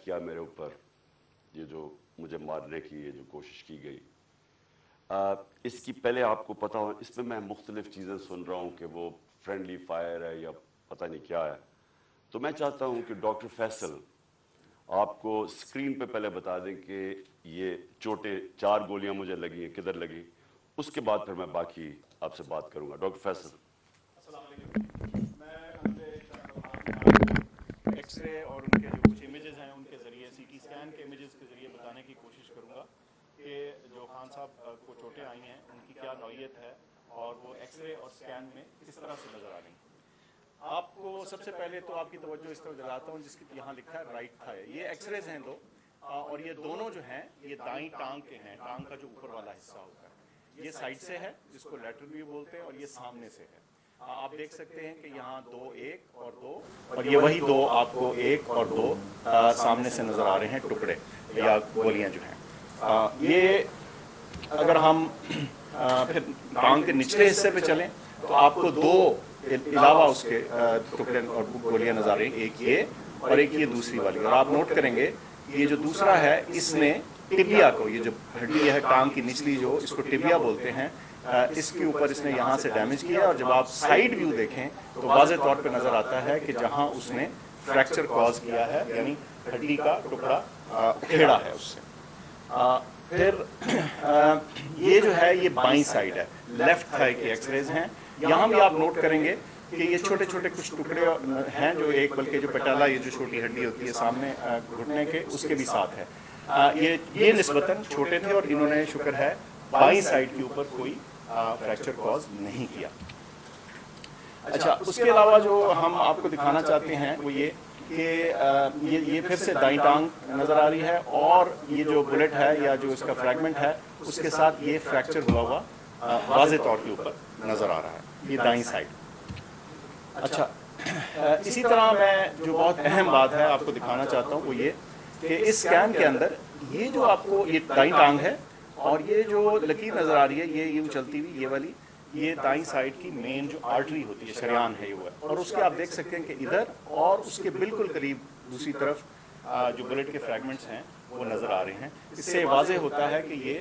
کیا میرے اوپر، یہ جو مجھے مارنے کی یہ جو کوشش کی گئی، اس کی پہلے آپ کو پتا ہو، اس میں مختلف چیزیں سن رہا ہوں کہ وہ فرینڈلی فائر ہے یا پتہ نہیں کیا ہے. تو میں چاہتا ہوں کہ ڈاکٹر فیصل آپ کو اسکرین پہ پہلے بتا دیں کہ یہ چوٹیں 4 گولیاں مجھے لگی ہیں کدھر لگی، اس کے بعد پھر میں باقی آپ سے بات کروں گا. ڈاکٹر فیصل. السلام علیکم. میں ایکس رے اور ان کے جو کچھ امیجز ہیں ان کے ذریعے سی ٹی اسکین کے امیجز کے ذریعے بتانے کی کوشش کروں گا کہ جو خان صاحب کو چوٹیں آئی ہیں ان کی کیا نوعیت ہے اور وہ ایکس رے اور اسکین میں کس طرح سے نظر آ رہی ہیں. آپ کو سب سے پہلے تو آپ کی توجہ اس طرف دلاتا ہوں جس کی یہاں لکھا ہے رائٹ تھائی. یہ ایکس ریز ہیں دو، اور یہ دونوں جو ہیں یہ دائیں ٹانگ کے ہیں. ٹانگ کا جو اوپر والا حصہ ہوتا ہے یہ سائڈ سے ہے جس کو لیٹرل ویو بولتے ہیں، اور یہ سامنے سے ہے. آپ دیکھ سکتے ہیں کہ یہاں 2 1 اور 2 اور یہ وہی 2 آپ کو 1 اور 2 سامنے سے نظر آ رہے ہیں ٹکڑے یا گولیاں جو ہیں. یہ اگر ہم پھر ٹانگ کے نچلے حصے پہ چلیں تو آپ کو 2 علاوہ اس کے ٹکڑے اور گولیاں نظر آ رہی ہیں، ایک یہ اور ایک یہ دوسری والی. اور آپ نوٹ کریں گے یہ جو دوسرا ہے اس نے ٹبیا کو، یہ جو ہڈی ہے ٹانگ کی نچلی جو اس کو ٹبیا بولتے ہیں، اس کے اوپر اس نے یہاں سے ڈیمیج کیا. اور جب آپ سائیڈ ویو دیکھیں تو واضح طور پہ نظر آتا ہے کہ جہاں اس نے فریکچر کاز کیا ہے یعنی ہڈی کا ٹکڑا اکھیڑا ہے اس سے. پھر یہ جو ہے یہ بائیں سائیڈ ہے، لیفٹ تھائی کے ایکس ریز ہیں. یہاں بھی آپ نوٹ کریں گے کہ یہ چھوٹے چھوٹے کچھ ٹکڑے ہیں جو ایک بلکہ جو پٹالا یہ جو چھوٹی ہڈی ہوتی ہے سامنے گھٹنے کے اس کے بھی ساتھ ہے. یہ نسبتاً چھوٹے تھے اور انہوں نے شکر ہے بائیں سائیڈ کے اوپر کوئی فریکچر کاز نہیں کیا. اچھا، اس کے علاوہ جو ہم آپ کو دکھانا چاہتے ہیں وہ یہ کہ یہ پھر سے دائیں ٹانگ نظر آ رہی ہے اور یہ جو بلٹ ہے یا جو اس کا فریگمنٹ ہے اس کے ساتھ یہ فریکچر ہوا واضح طور کے اوپر نظر آ رہا ہے، یہ دائیں سائیڈ. اچھا، اسی طرح میں جو بہت اہم بات ہے آپ کو دکھانا چاہتا ہوں وہ یہ کہ اس اسکین کے اندر یہ جو آپ کو یہ دائیں ٹانگ ہے اور یہ جو لکیر نظر آ رہی ہے یہ یوں چلتی ہوئی یہ والی، یہ دائیں سائیڈ کی مین جو آرٹری ہوتی ہے شریان ہے یہ وہ ہے. اور اس کے آپ دیکھ سکتے ہیں کہ ادھر اور اس کے بالکل قریب دوسری طرف جو بلٹ کے فریگمنٹس ہیں وہ نظر آ رہے ہیں. اس سے واضح ہوتا ہے کہ یہ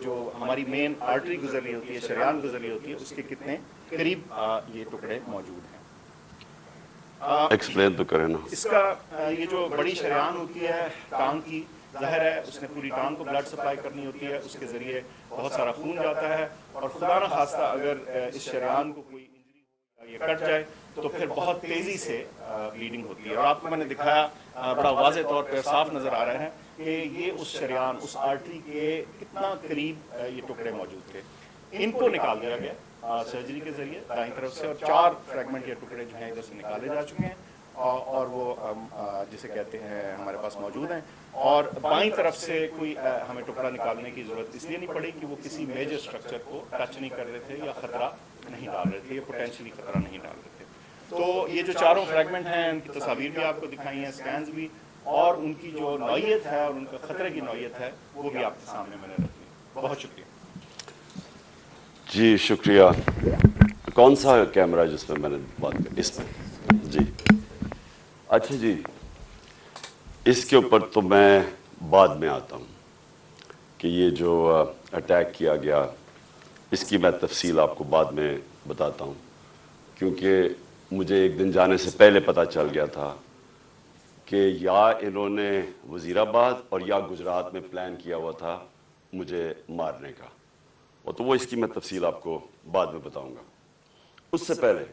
جو ہماری مین آرٹری گزر رہی ہوتی ہے شریان گزر رہی ہوتی ہے اس کے کتنے قریب یہ ٹکڑے موجود ہیں. ایکسپلین تو کریں نا. اس کا یہ جو بڑی شریان ہوتی ہے ٹانگ کی، ظاہر ہے اس نے پوری ٹانگ کو بلڈ سپلائی کرنی ہوتی ہے، اس کے ذریعے بہت سارا خون جاتا ہے اور خدا نہ خواستہ اگر اس شریان کو کوئی انجری ہو یا یہ کٹ جائے تو پھر بہت تیزی سے بلیڈنگ ہوتی ہے. اور آپ کو میں نے دکھایا بڑا واضح طور پہ صاف نظر آ رہا ہے کہ یہ اس شریان اس آرٹری کے کتنا قریب یہ ٹکڑے موجود تھے. ان کو نکال دیا گیا سرجری کے ذریعے دائیں طرف سے، اور 4 فریگمنٹ یا ٹکڑے جو ہیں ادھر سے نکالے جا چکے ہیں اور وہ جسے کہتے ہیں ہمارے پاس موجود ہیں. اور بائیں طرف سے کوئی ہمیں ٹکڑا نکالنے کی ضرورت اس لیے نہیں پڑی کہ وہ کسی میجر اسٹرکچر کو ٹچ نہیں کر رہے تھے یا خطرہ نہیں ڈال رہے تھے یا پوٹینشلی خطرہ نہیں ڈال رہے تھے. تو یہ جو 4 فریگمنٹ ہیں ان کی تصاویر بھی آپ کو دکھائی ہیں، اسکینز بھی، اور ان کی جو نوعیت ہے اور ان کا خطرے کی نوعیت ہے وہ بھی آپ کے سامنے میں نے رکھی. بہت شکریہ. جی شکریہ. کون سا کیمرہ جس میں نے بات کی؟ اس میں. جی اچھا جی، اس کے اوپر تو میں بعد میں آتا ہوں کہ یہ جو اٹیک کیا گیا اس کی میں تفصیل آپ کو بعد میں بتاتا ہوں، کیونکہ مجھے ایک دن جانے سے پہلے پتہ چل گیا تھا کہ یا انہوں نے وزیر آباد اور یا گجرات میں پلان کیا ہوا تھا مجھے مارنے کا، اور تو وہ اس کی میں تفصیل آپ کو بعد میں بتاؤں گا. اس سے پہلے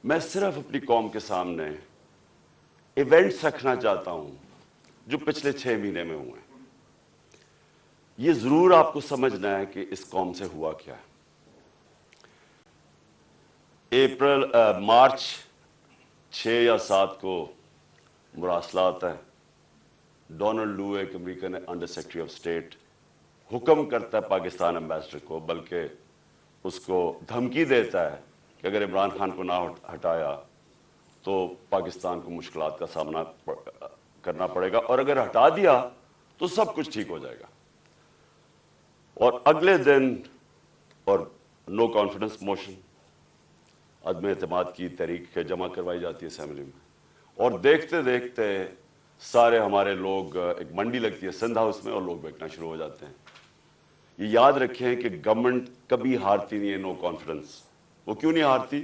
میں صرف اپنی قوم کے سامنے ایونٹس رکھنا چاہتا ہوں جو پچھلے 6 مہینے میں ہوئے ہیں. یہ ضرور آپ کو سمجھنا ہے کہ اس قوم سے ہوا کیا ہے. مارچ 6 یا 7 کو مراسلات ہے. ڈونلڈ لو ایک American under secretary of state حکم کرتا ہے پاکستان امبیسڈر کو، بلکہ اس کو دھمکی دیتا ہے کہ اگر عمران خان کو نہ ہٹایا تو پاکستان کو مشکلات کا سامنا کرنا پڑے گا، اور اگر ہٹا دیا تو سب کچھ ٹھیک ہو جائے گا. اور اگلے دن اور نو کانفیڈنس موشن، عدم اعتماد کی تحریک جمع کروائی جاتی ہے اسمبلی میں، اور دیکھتے دیکھتے سارے ہمارے لوگ، ایک منڈی لگتی ہے سندھ ہاؤس میں، اور لوگ بیٹھنا شروع ہو جاتے ہیں. یہ یاد رکھیں کہ گورنمنٹ کبھی ہارتی نہیں ہے نو کانفیڈنس. وہ کیوں نہیں ہارتی؟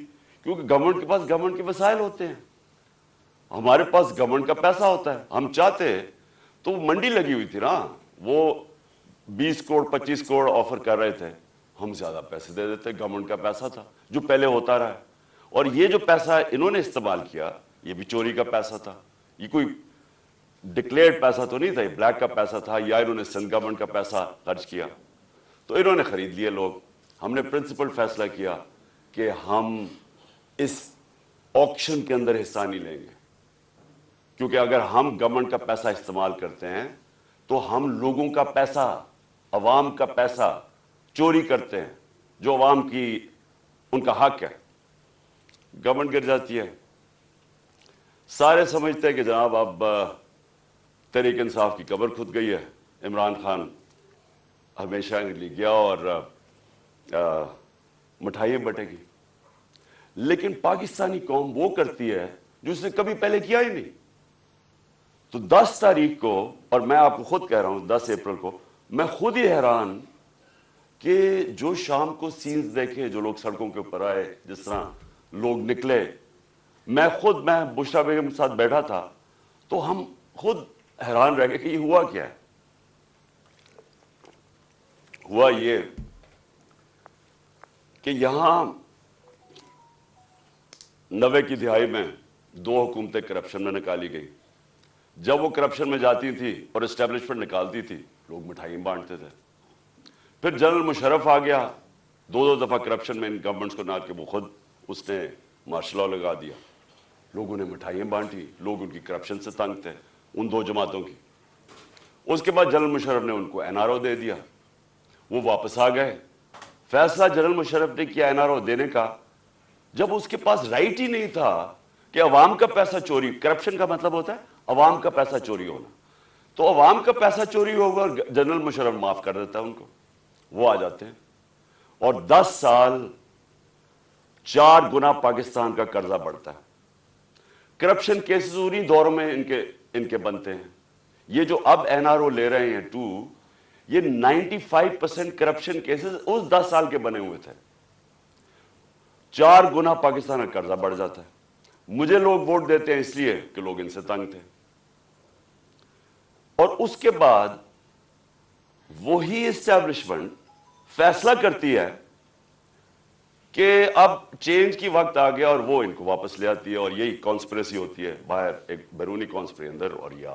کیونکہ گورنمنٹ کے پاس گورنمنٹ کے وسائل ہوتے ہیں، ہمارے پاس گورنمنٹ کا پیسہ ہوتا ہے. ہم چاہتے تو منڈی لگی ہوئی تھی نا، وہ 20 کروڑ 25 کروڑ آفر کر رہے تھے، ہم زیادہ پیسے دے دیتے. گورنمنٹ کا پیسہ تھا جو پہلے ہوتا رہا ہے. اور یہ جو پیسہ انہوں نے استعمال کیا یہ بھی چوری کا پیسہ تھا. یہ کوئی ڈکلیئرڈ پیسہ تو نہیں تھا، یہ بلیک کا پیسہ تھا، یا انہوں نے سندھ گورنمنٹ کا پیسہ خرچ کیا. تو انہوں نے خرید لیے لوگ. ہم نے پرنسپل فیصلہ کیا کہ ہم اس آکشن کے اندر حصہ نہیں لیں گے، کیونکہ اگر ہم گورنمنٹ کا پیسہ استعمال کرتے ہیں تو ہم لوگوں کا پیسہ، عوام کا پیسہ چوری کرتے ہیں، جو عوام کی ان کا حق ہے. گورنمنٹ گر جاتی ہے. سارے سمجھتے ہیں کہ جناب اب تحریک انصاف کی قبر کھود گئی ہے، عمران خان ہمیشہ کے لیے گیا اور مٹھائیاں بٹے گی. لیکن پاکستانی قوم وہ کرتی ہے جو اس نے کبھی پہلے کیا ہی نہیں. تو 10 تاریخ کو، اور میں آپ کو خود کہہ رہا ہوں 10 اپریل کو، میں خود ہی حیران کہ جو شام کو سینز دیکھے، جو لوگ سڑکوں کے اوپر آئے، جس طرح لوگ نکلے. میں بشرا بیگم کے ساتھ بیٹھا تھا تو ہم خود حیران رہ گئے کہ یہ ہوا کیا ہے. ہوا یہ کہ یہاں 90 کی دہائی میں 2 حکومتیں کرپشن میں نکالی گئی. جب وہ کرپشن میں جاتی تھی اور اسٹیبلشمنٹ نکالتی تھی، لوگ مٹھائیاں بانٹتے تھے. پھر جنرل مشرف آ گیا، 2 دفعہ کرپشن میں ان گورنمنٹس کو نہ کہ وہ خود اس نے مارشل لا لگا دیا. لوگوں نے مٹھائیاں بانٹی، لوگ ان کی کرپشن سے تنگ تھے، ان 2 جماعتوں کی. اس کے بعد جنرل مشرف نے ان کو NRO دے دیا، وہ واپس آ گئے. فیصلہ جنرل مشرف نے کیا NRO دینے کا جب اس کے پاس رائٹ ہی نہیں تھا کہ عوام کا پیسہ چوری. کرپشن کا مطلب ہوتا ہے عوام کا پیسہ چوری ہونا. تو عوام کا پیسہ چوری ہوگا اور جنرل مشرف معاف کر دیتا ہے ان کو. وہ آ جاتے ہیں اور 10 سال 4 گنا پاکستان کا قرضہ بڑھتا ہے. کرپشن کیسز انہی دوروں میں ان کے بنتے ہیں. یہ جو اب NRO لے رہے ہیں 2، یہ 95% کرپشن کیسز اس 10 سال کے بنے ہوئے تھے. 4 گنا پاکستان کا قرضہ بڑھ جاتا ہے. مجھے لوگ ووٹ دیتے ہیں اس لیے کہ لوگ ان سے تنگ تھے. اور اس کے بعد وہی اسٹیبلشمنٹ فیصلہ کرتی ہے کہ اب چینج کی وقت آ گیا اور وہ ان کو واپس لے آتی ہے. اور یہی کانسپریسی ہوتی ہے باہر، ایک بیرونی کانسپری اندر، اور یہ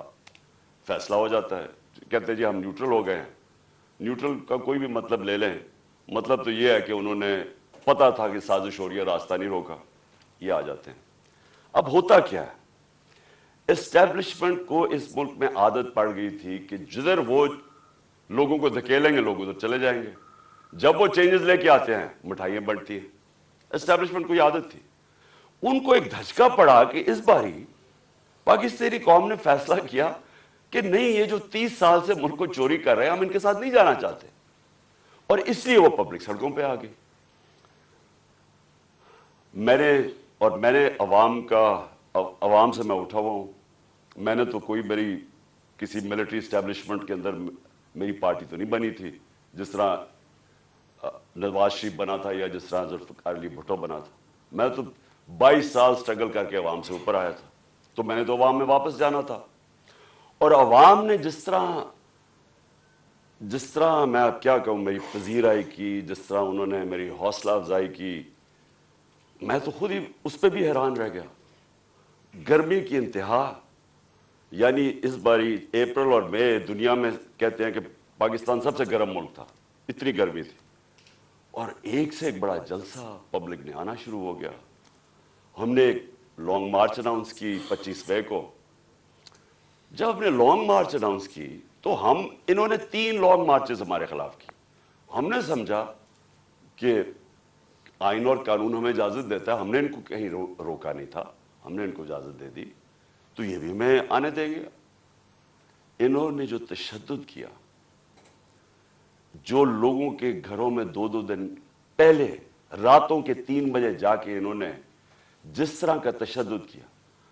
فیصلہ ہو جاتا ہے. کہتے ہیں جی ہم نیوٹرل ہو گئے ہیں. نیوٹرل کا کوئی بھی مطلب لے لیں، مطلب تو یہ ہے کہ انہوں نے پتا تھا کہ سازش ہو رہی ہے، راستہ نہیں روکا. یہ آ جاتے ہیں. اب ہوتا کیا ہے، اسٹیبلشمنٹ کو اس ملک میں عادت پڑ گئی تھی کہ جدھر وہ لوگوں کو دھکیلیں گے لوگ ادھر چلے جائیں گے. جب وہ چینجز لے کے آتے ہیں مٹھائیاں بڑھتی ہیں. اسٹیبلشمنٹ کو یہ عادت تھی. ان کو ایک دھچکا پڑا کہ اس باری پاکستانی قوم نے فیصلہ کیا کہ نہیں، یہ جو 30 سال سے ملک کو چوری کر رہے ہیں ہم ان کے ساتھ نہیں جانا چاہتے. اور اس لیے وہ پبلک سڑکوں پہ آ گئی. میں نے عوام سے میں اٹھا ہوا ہوں. میں نے تو میری کسی ملٹری اسٹیبلشمنٹ کے اندر میری پارٹی تو نہیں بنی تھی جس طرح نواز شریف بنا تھا یا جس طرح ذوالفقار علی بھٹو بنا تھا. میں تو 22 سال سٹرگل کر کے عوام سے اوپر آیا تھا. تو میں نے تو عوام میں واپس جانا تھا. اور عوام نے جس طرح میں اب کیا کہوں، میری پذیرائی کی، جس طرح انہوں نے میری حوصلہ افزائی کی، میں تو خود ہی اس پہ بھی حیران رہ گیا. گرمی کی انتہا. یعنی اس باری اپریل اور مئی دنیا میں کہتے ہیں کہ پاکستان سب سے گرم ملک تھا، اتنی گرمی تھی. اور ایک سے ایک بڑا جلسہ پبلک نے آنا شروع ہو گیا. ہم نے ایک لانگ مارچ اناؤنس کی 25 مئی کو. جب ہم نے لانگ مارچ اناؤنس کی تو انہوں نے 3 لانگ مارچز ہمارے خلاف کی. ہم نے سمجھا کہ آئین اور قانون ہمیں اجازت دیتا ہے، ہم نے ان کو کہیں روکا نہیں تھا، ہم نے ان کو اجازت دے دی تو یہ بھی ہمیں آنے دیں گے. انہوں نے جو تشدد کیا، جو لوگوں کے گھروں میں 2 دن پہلے راتوں کے 3 بجے جا کے انہوں نے جس طرح کا تشدد کیا،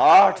8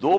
2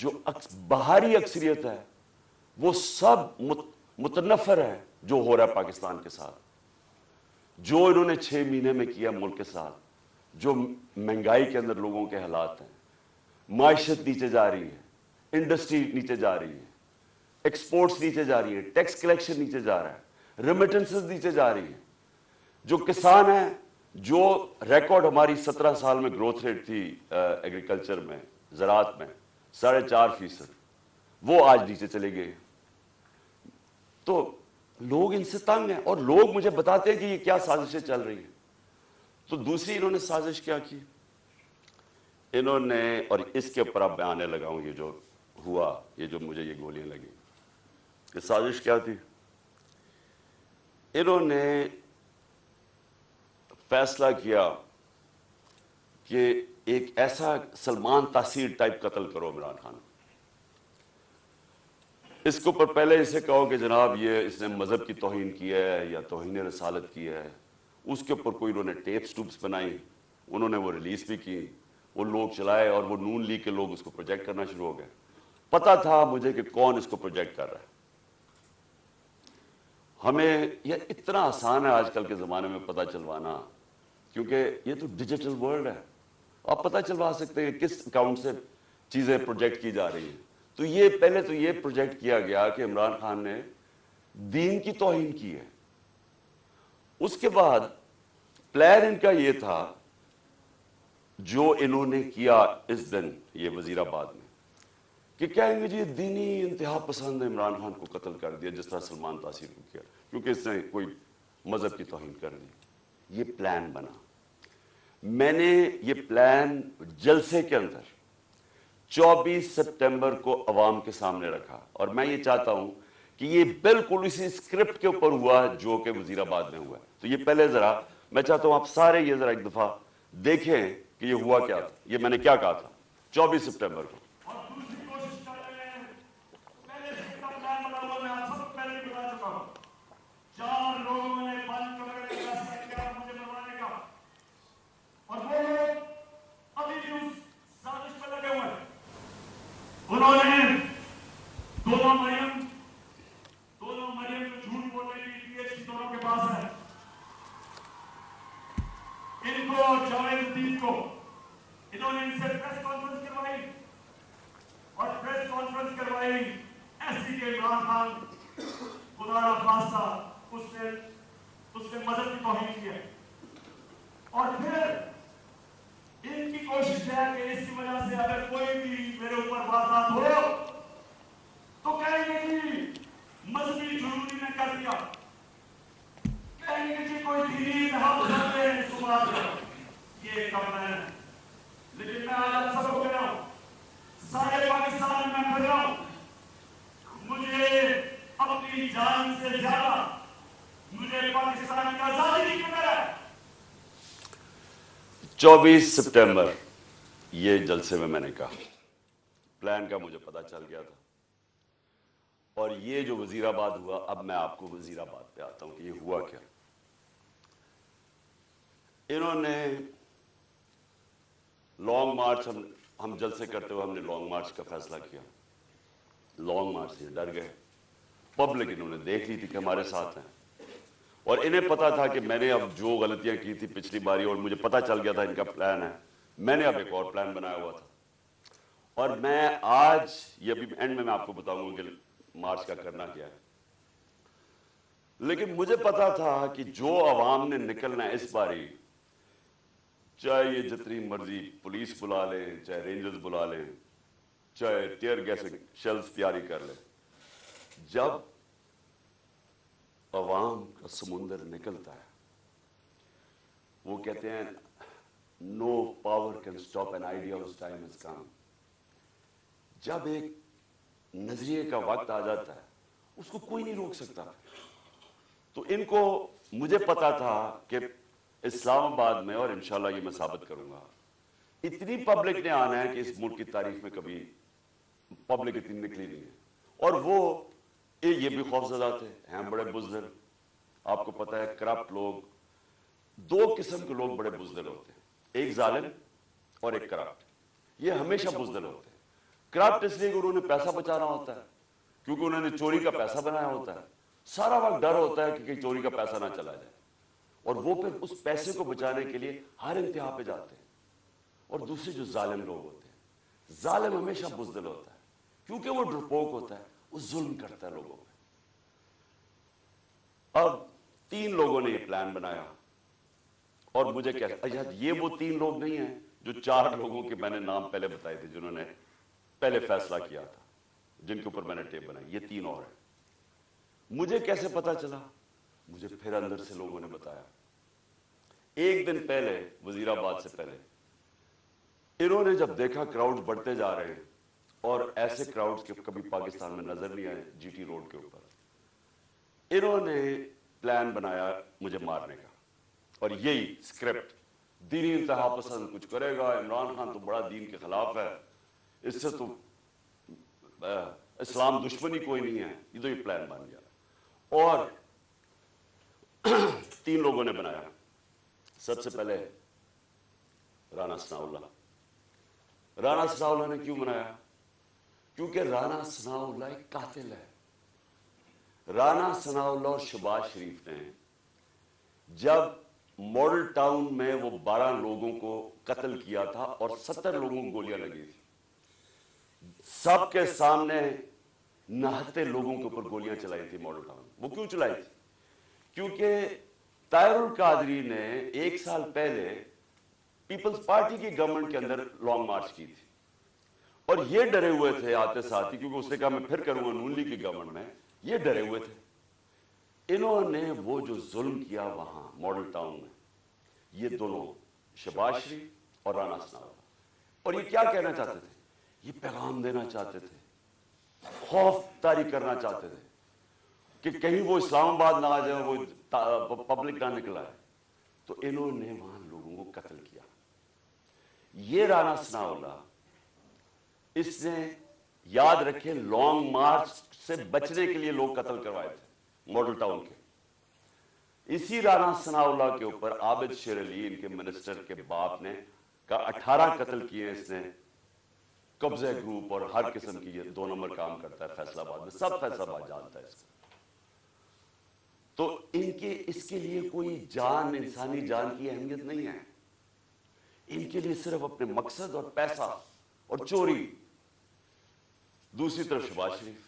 جو باہری اکثریت ہے وہ سب متنفر ہے جو ہو رہا ہے پاکستان کے ساتھ، جو انہوں نے 6 مہینے میں کیا ملک کے ساتھ، جو مہنگائی کے اندر لوگوں کے حالات ہیں، معیشت نیچے جا رہی ہے، انڈسٹری نیچے جا رہی ہے، ایکسپورٹس نیچے جا رہی ہے، ٹیکس کلیکشن نیچے جا رہا ہے، ریمیٹنسز نیچے جا رہی ہے، جو کسان ہیں، جو ریکارڈ ہماری 17 سال میں گروتھ ریٹ تھی ایگریکلچر میں، زراعت میں 4.5%، وہ آج نیچے چلے گئے۔ تو لوگ ان سے تنگ ہیں، اور لوگ مجھے بتاتے ہیں کہ یہ کیا سازشیں چل رہی ہیں۔ تو دوسری انہوں نے سازش کیا کی، انہوں نے، اور اس کے اوپر اب میں آنے لگا ہوں، یہ جو ہوا، یہ جو مجھے یہ گولیاں لگی، یہ سازش کیا تھی؟ انہوں نے فیصلہ کیا کہ ایک ایسا سلمان تاثیر ٹائپ قتل کرو عمران خان۔ اس کے اوپر پہلے اسے کہو کہ جناب یہ اس نے مذہب کی توہین کی ہے یا توہین رسالت کی ہے، اس کے اوپر کوئی انہوں نے ٹیپس ٹوپس بنائی، انہوں نے وہ ریلیز بھی کی، وہ لوگ چلائے، اور وہ نون لیگ کے لوگ اس کو پروجیکٹ کرنا شروع ہو گئے۔ پتہ تھا مجھے کہ کون اس کو پروجیکٹ کر رہا ہے۔ ہمیں یہ اتنا آسان ہے آج کل کے زمانے میں پتہ چلوانا، کیونکہ یہ تو ڈیجیٹل ورلڈ ہے، آپ پتہ چلوا سکتے ہیں کس اکاؤنٹ سے چیزیں پروجیکٹ کی جا رہی ہیں۔ تو یہ پہلے تو یہ پروجیکٹ کیا گیا کہ عمران خان نے دین کی توہین کی ہے۔ اس کے بعد پلان ان کا یہ تھا، جو انہوں نے کیا اس دن یہ وزیر آباد میں، کہ کہیں گے جی دینی انتہا پسند عمران خان کو قتل کر دیا جس طرح سلمان تاثیر کو کیا، کیونکہ اس نے کوئی مذہب کی توہین کر دی۔ یہ پلان بنا، میں نے یہ پلان جلسے کے اندر 24 سپٹمبر کو عوام کے سامنے رکھا، اور میں یہ چاہتا ہوں کہ یہ بالکل اسی اسکرپٹ کے اوپر ہوا جو کہ وزیر آباد میں ہوا ہے۔ تو یہ پہلے ذرا میں چاہتا ہوں آپ سارے یہ ذرا ایک دفعہ دیکھیں کہ یہ ہوا کیا تھا، یہ میں نے کیا کہا تھا 24 سپٹمبر کو۔ انہوں نے دونوں مریم جو جھوٹ بولنے کی PhD دونوں کے پاس ہے، ان کو جاوید الدین کو انہوں نے ان سے پریس کانفرنس کروائی، اور پریس کانفرنس کروائی ایسی کہ عمران خان خدا را خواستہ اس نے مذہب کی توہین کی ہے، اور پھر ان کی کوشش ہے کہ اس کی وجہ سے اگر کوئی بھی میرے اوپر واردات ہو تو کہیں گے کہ مذہبی جنونی نے کر دیا، کہیں گے کہ کوئی دینی تحفظ نے اس کو مار دیا۔ یہ ایک کمرہ ہے، لیکن میں آج آپ سب کو کہہ رہا ہوں، سارے پاکستان میں پھر رہا ہوں، مجھے اپنی جان سے زیادہ مجھے پاکستان کی آزادی کی فکر ہے۔ 24 سپٹمبر یہ جلسے میں نے کہا، پلان کا مجھے پتا چل گیا تھا، اور یہ جو وزیر آباد ہوا، اب میں آپ کو وزیر آباد پہ آتا ہوں کہ یہ ہوا کیا۔ انہوں نے لانگ مارچ، ہم جلسے کرتے ہوئے ہم نے لانگ مارچ کا فیصلہ کیا، لانگ مارچ سے ڈر گئے، پبلک انہوں نے دیکھ لی تھی کہ ہمارے ساتھ ہیں، اور انہیں پتا تھا کہ میں نے اب جو غلطیاں کی تھی پچھلی باری، اور مجھے پتا چل گیا تھا ان کا پلان ہے، میں نے اب ایک اور پلان بنایا ہوا تھا، اور میں آج یہ ابھی اینڈ میں آپ کو بتاؤں گا کہ مارچ کا کرنا کیا ہے۔ لیکن مجھے پتا تھا کہ جو عوام نے نکلنا ہے اس باری، چاہے یہ جتنی مرضی پولیس بلا لیں، چاہے رینجرز بلا لیں، چاہے ٹیئر گیس شیلز تیاری کر لیں، جب عوام کا سمندر نکلتا ہے، وہ کہتے ہیں no power can stop an idea whose time has come۔ جب ایک نظریے کا وقت آ جاتا ہے اس کو کوئی نہیں روک سکتا۔ تو ان کو، مجھے پتا تھا کہ اسلام آباد میں، اور انشاءاللہ یہ میں ثابت کروں گا، اتنی پبلک نے آنا ہے کہ اس ملک کی تاریخ میں کبھی پبلک اتنی نکلی نہیں ہے، اور وہ یہ بھی خوفزدہ تھے، ہیں بڑے بزدل، آپ کو پتا ہے کرپٹ لوگ، دو قسم کے لوگ بڑے بزدل ہوتے ہیں، ایک ظالم اور ایک کرپٹ، یہ ہمیشہ بزدل ہوتے ہیں۔ کرپٹ اس لیے کہ انہوں نے پیسہ بچانا ہوتا ہے, کیونکہ انہوں نے چوری کا پیسہ بنایا ہوتا ہے. سارا وقت ڈر ہوتا ہے کہ کہیں چوری کا پیسہ نہ چلا جائے, اور وہ پھر اس پیسے کو بچانے کے لیے ہر انتہا پہ جاتے ہیں. اور دوسرے جو ظالم لوگ ہوتے ہیں, ظالم ہمیشہ بزدل ہوتا ہے کیونکہ وہ ڈرپوک ہوتا ہے, وہ ظلم کرتا ہے لوگوں پہ. اب 3 لوگوں نے یہ پلان بنایا, اور مجھے کیا یہ وہ 3 لوگ نہیں ہیں جو 4 لوگوں کے میں نے نام پہلے بتائے تھے جنہوں نے پہلے فیصلہ کیا تھا, جن کے اوپر میں نے ٹیپ بنائی. یہ 3 اور ہیں. مجھے کیسے پتا چلا؟ مجھے پھر اندر سے لوگوں نے بتایا. ایک دن پہلے, وزیر آباد سے پہلے, انہوں نے جب دیکھا کراؤڈ بڑھتے جا رہے ہیں, اور ایسے کراؤڈز کے کبھی پاکستان میں نظر نہیں آئے جی ٹی روڈ کے اوپر, انہوں نے پلان بنایا مجھے مارنے کا. اور یہی اسکرپٹ, دینی انتہا پسند کچھ کرے گا, عمران خان تو بڑا دین کے خلاف ہے, اس سے تو اسلام دشمنی کوئی نہیں ہے. یہ تو یہ پلان بن گیا. اور 3 لوگوں نے بنایا. سب سے پہلے رانا ثناءاللہ. رانا ثناءاللہ نے کیوں بنایا؟ کیونکہ رانا ثناءاللہ ایک قاتل ہے. رانا ثناءاللہ اور شہباز شریف نے جب ماڈل ٹاؤن میں وہ 12 لوگوں کو قتل کیا تھا اور 70 لوگوں کو گولیاں لگی تھی, سب کے سامنے نہتے لوگوں کے اوپر گولیاں چلائی تھی ماڈل ٹاؤن. وہ کیوں چلائی تھی؟ کیونکہ طاہر القادری نے 1 سال پہلے پیپلز پارٹی کی گورنمنٹ کے اندر لانگ مارچ کی تھی, اور یہ ڈرے ہوئے تھے آتے ساتھ ہی, کیونکہ اس نے کہا میں پھر کروں گا نون لیگ کی گورنمنٹ میں. یہ ڈرے ہوئے تھے. انہوں نے وہ جو ظلم کیا وہاں ماڈل ٹاؤن میں, یہ دونوں شہباز شریف اور رانا ثناءاللہ, اور یہ کیا کہنا چاہتے تھے؟ یہ پیغام دینا چاہتے تھے, خوف طاری کرنا چاہتے تھے کہ کہیں وہ اسلام آباد نہ آ جائے, وہ پبلک نہ نکلا ہے. تو انہوں نے وہاں لوگوں کو قتل کیا. یہ رانا ثناءاللہ, اس نے یاد رکھے لانگ مارچ سے بچنے کے لیے لوگ قتل کروائے تھے ماڈل ٹاؤن کے. اسی رانا ثناءاللہ کے اوپر عابد شیر علی, ان کے منسٹر کے باپ نے, کا 18 قتل کیے اس نے. قبضہ گروپ اور ہر قسم کی, یہ 2 نمبر کام کرتا ہے فیصل آباد میں, سب فیصل آباد جانتا ہے اس کو. تو ان کے اس کے لیے کوئی جان, انسانی جان کی اہمیت نہیں ہے. ان کے لیے صرف اپنے مقصد اور پیسہ اور چوری. دوسری طرف شہباز شریف,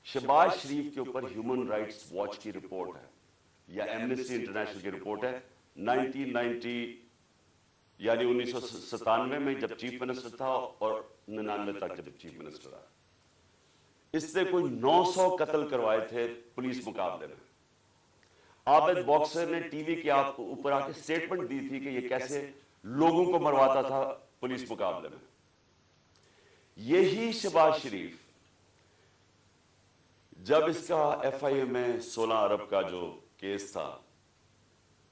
شہباز شریف کے اوپر ہیومن رائٹس واچ کی رپورٹ ہے یا ایمنسٹی انٹرنیشنل کی رپورٹ ہے 1990 یعنی 1997 میں جب چیف منسٹر تھا اور 99 تک جب چیف منسٹر آیا. اس نے کوئی 900 قتل کروائے تھے پولیس مقابلے میں. عابد باکسر نے ٹی وی کے اوپر آ کے سٹیٹمنٹ دی تھی کہ یہ کیسے لوگوں کو مرواتا تھا پولیس مقابلے میں. یہی شہباز شریف جب اس کا ایف آئی اے میں 16 ارب کا جو کیس تھا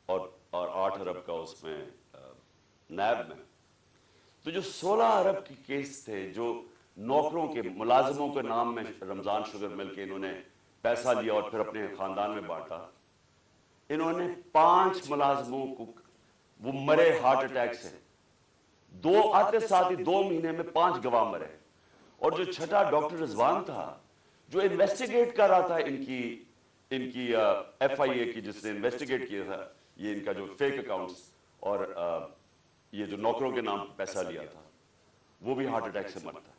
اور 8 ارب کا اس میں نیب میں, تو جو 16 ارب کی کیس تھے, جو نوکروں کے ملازموں کے نام میں رمضان شوگر مل کے انہوں نے پیسہ لیا اور پھر اپنے خاندان میں بانٹا, انہوں نے 5 ملازموں کو وہ مرے ہارٹ اٹیک سے. 2 آتے ساتھ ہی 2 مہینے میں 5 گواہ مرے. اور جو چھٹا ڈاکٹر رضوان تھا جو انویسٹیگیٹ کر رہا تھا ان کی ایف آئی اے کی, جس نے انویسٹیگیٹ کیا تھا یہ ان کا جو فیک اکاؤنٹس اور یہ جو نوکروں کے نام پیسہ لیا تھا, وہ بھی ہارٹ اٹیک سے مرتا.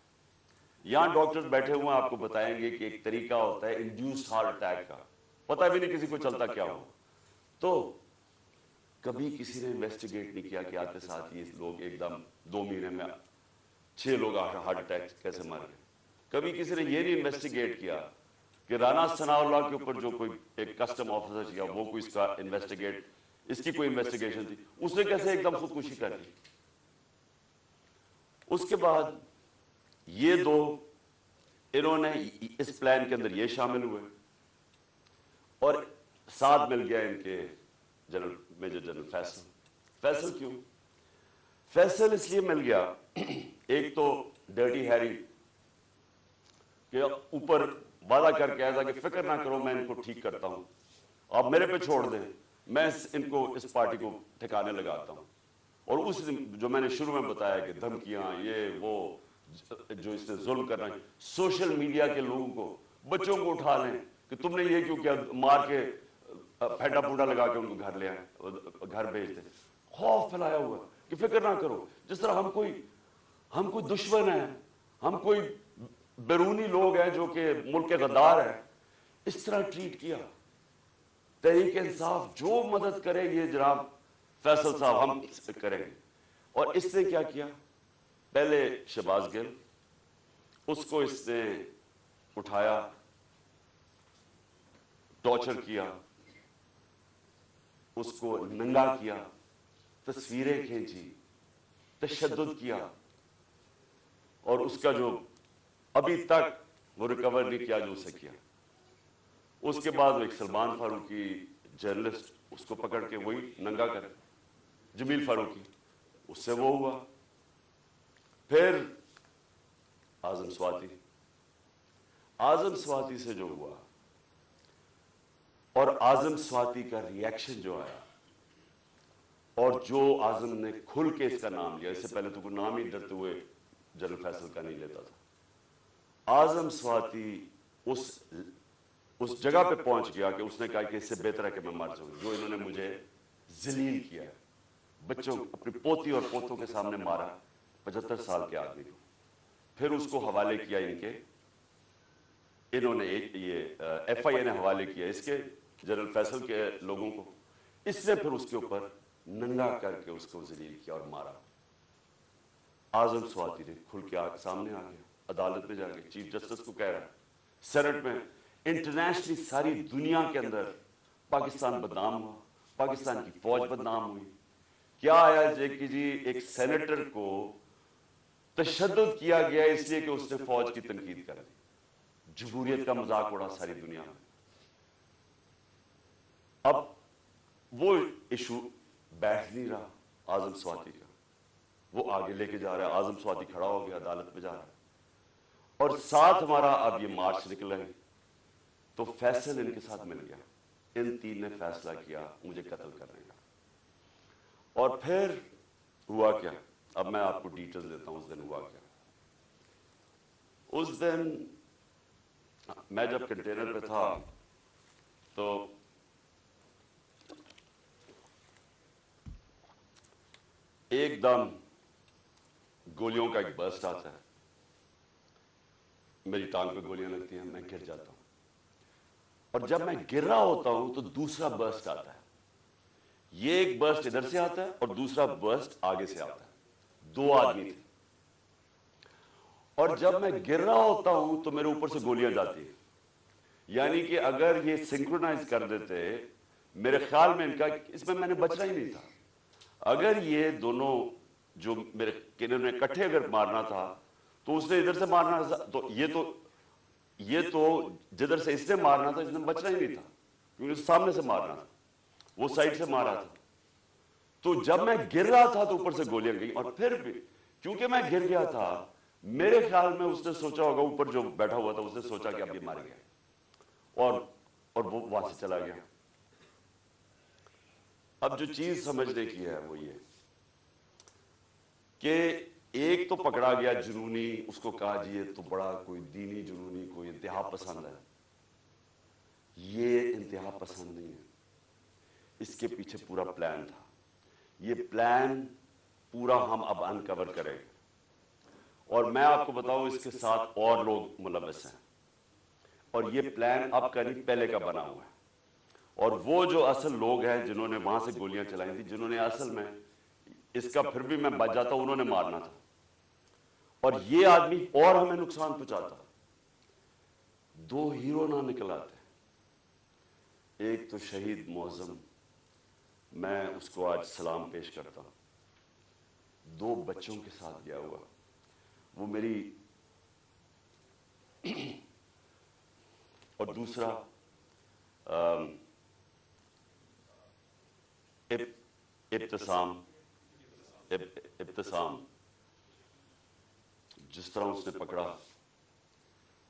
یہاں ڈاکٹر بیٹھے ہوئے آپ کو بتائیں گے کہ ایک طریقہ ہوتا ہے انڈیوسڈ ہارٹ اٹیک کا, پتہ بھی نہیں کسی کو چلتا کیا ہو. تو کبھی کسی نے انویسٹیگیٹ نہیں کیا کہ آتے ساتھ یہ لوگ ایک دم 2 مہینے میں 6 لوگ ہارٹ اٹیک کیسے مر گئے. کبھی کسی نے یہ نہیں انویسٹیگیٹ کیا کہ رانا ثناءاللہ کے اوپر جو کوئی ایک کسٹم آفیسر کیا وہ کوئی اس کا انویسٹیگیٹ, اس کی کوئی انویسٹیگیشن تھی, اس نے کیسے ایک دم خودکشی کر لی. اس کے بعد یہ 2 انہوں نے اس پلان کے اندر یہ شامل ہوئے, اور ساتھ مل گیا ان کے general major general Faisal. Faisal کیوں؟ فیصل اس لیے مل گیا, ایک تو ڈرٹی ہیری کہ اوپر وعدہ کر کے آیا تھا کہ فکر نہ کرو میں ان کو ٹھیک کرتا ہوں, آپ میرے پہ چھوڑ دیں, میں ان کو اس پارٹی کو ٹھکانے لگاتا ہوں. اور اس جو میں نے شروع میں بتایا کہ دھمکیاں یہ وہ جو اس نے ظلم کرنا ہے، سوشل میڈیا کے لوگوں کو، بچوں کو اٹھا لیں کہ تم نے یہ کیوں کیا، مار کے پھیٹا پھوٹا لگا کے ان کو گھر لے آئے، گھر بھیج دیں. خوف پھیلایا ہوا کہ فکر نہ کرو. جس طرح ہم کوئی دشمن ہیں، ہم کوئی بیرونی لوگ ہیں جو کہ ملک کے غدار ہیں، اس طرح ٹریٹ کیا. تحریک انصاف جو مدد کرے یہ جناب فیصل صاحب ہم کریں گے. اور اس نے کیا کیا، پہلے شہباز گل، اس کو اس نے اٹھایا، ٹارچر کیا، اس کو ننگا کیا، تصویریں کھینچی، تشدد کیا، اور اس کا جو ابھی تک وہ ریکور نہیں کیا جو اسے کیا. اس کے بعد وہ ایک سلمان فاروقی جرنلسٹ، اس کو پکڑ کے وہی ننگا کرے، جمیل فاروقی، اس سے وہ ہوا. پھر اعظم سواتی سے جو ہوا، اور اعظم سواتی کا ریئیکشن جو آیا، اور جو اعظم نے کھل کے اس کا نام لیا، اس سے پہلے تو کوئی نام ہی ڈرتے ہوئے جنرل فیصل کا نہیں لیتا تھا. اعظم سواتی اس جگہ پہ پہنچ گیا کہ اس نے کہا کہ اس سے بہتر ہے کہ میں مر جاؤں، جو انہوں نے مجھے ذلیل کیا، بچوں اپنی پوتی اور پوتوں کے سامنے مارا، 75 سال کے آدمی کو. پھر اس کو حوالے کیا انہوں نے یہ ایف آئی اے نے حوالے کیا اس کے جنرل فیصل کے لوگوں کو. اس نے پھر اس کے اوپر ننگا کر کے اس کو ذلیل کیا اور مارا. اعظم سواتی نے کھل کے سامنے آ گیا، عدالت میں جا کے چیف جسٹس کو کہہ رہا ہے، سینٹ میں، انٹرنیشنلی ساری دنیا کے اندر پاکستان بدنام ہوا، پاکستان کی فوج بدنام ہوئی. کیا آیا کہ جی ایک سینیٹر کو تشدد کیا گیا اس لیے کہ اس نے فوج کی تنقید کر دی، جمہوریت کا مذاق اڑا ساری دنیا میں. اب وہ ایشو بیٹھ نہیں رہا اعظم سواتی کا، وہ آگے لے کے جا رہا ہے. اعظم سواتی کھڑا ہو گیا، عدالت میں جا رہا ہے، اور ساتھ ہمارا اب یہ مارچ نکلا ہے. تو فیصل ان کے ساتھ مل گیا، ان تین نے فیصلہ کیا مجھے قتل کرنے کا. اور پھر ہوا کیا، اب میں آپ کو ڈیٹیل دیتا ہوں. اس دن ہوا کیا، اس دن میں جب کنٹینر پہ تھا تو ایک دم گولیوں کا ایک برسٹ آتا ہے، میری ٹانگ پہ گولیاں لگتی ہیں، میں گر جاتا ہوں. اور جب میں گر رہا ہوتا ہوں تو دوسرا برسٹ آتا ہے. یہ ایک برسٹ ادھر سے آتا ہے اور دوسرا برسٹ آگے سے آتا ہے. دو آدمی تھے، اور جب میں گر رہا ہوتا ہوں تو میرے اوپر سے گولیاں جاتی ہیں. یعنی کہ اگر یہ سنکرونائز کر دیتے، میرے خیال میں ان کا اس میں نے بچنا ہی نہیں تھا. اگر یہ دونوں جو میرے کنر نے کٹھے اگر مارنا تھا تو اس نے ادھر سے مارنا تھا، تو یہ تو جدھر سے اس نے مارنا تھا اس نے بچنا ہی نہیں تھا، کیونکہ سامنے سے مارنا تھا، وہ سائڈ سے مارا تھا. تو جب میں گر رہا تھا تو اوپر سے گولیاں گئی، اور پھر بھی کیونکہ میں گر گیا تھا، میرے خیال میں اس نے سوچا ہوگا، اوپر جو بیٹھا ہوا تھا اس نے سوچا کہ اب یہ مار گیا، اور وہ وہاں سے چلا گیا. اب جو چیز سمجھنے کی ہے وہ یہ کہ ایک تو پکڑا گیا جنونی، اس کو کہا جی یہ تو بڑا کوئی دینی جنونی، کوئی انتہا پسند ہے. یہ انتہا پسند نہیں ہے، اس کے پیچھے پورا پلان تھا. یہ پلان پورا ہم اب انکور کریں گے، اور میں آپ کو بتاؤں اس کے ساتھ اور لوگ ملوث ہیں، اور یہ پلان اب کا نہیں پہلے کا بنا ہوا ہے. اور وہ جو اصل لوگ ہیں جنہوں نے وہاں سے گولیاں چلائی تھی، جنہوں نے اصل میں اس کا پھر بھی میں بچ جاتا ہوں، انہوں نے مارنا تھا، اور یہ آدمی اور ہمیں نقصان پہنچاتا. دو ہیرو نہ نکل آتے، ایک تو شہید معظم، میں اس کو آج سلام پیش کرتا ہوں، 2 بچوں کے ساتھ گیا ہوا. وہ میری اور دوسرا ابتسام، جس طرح اس نے پکڑا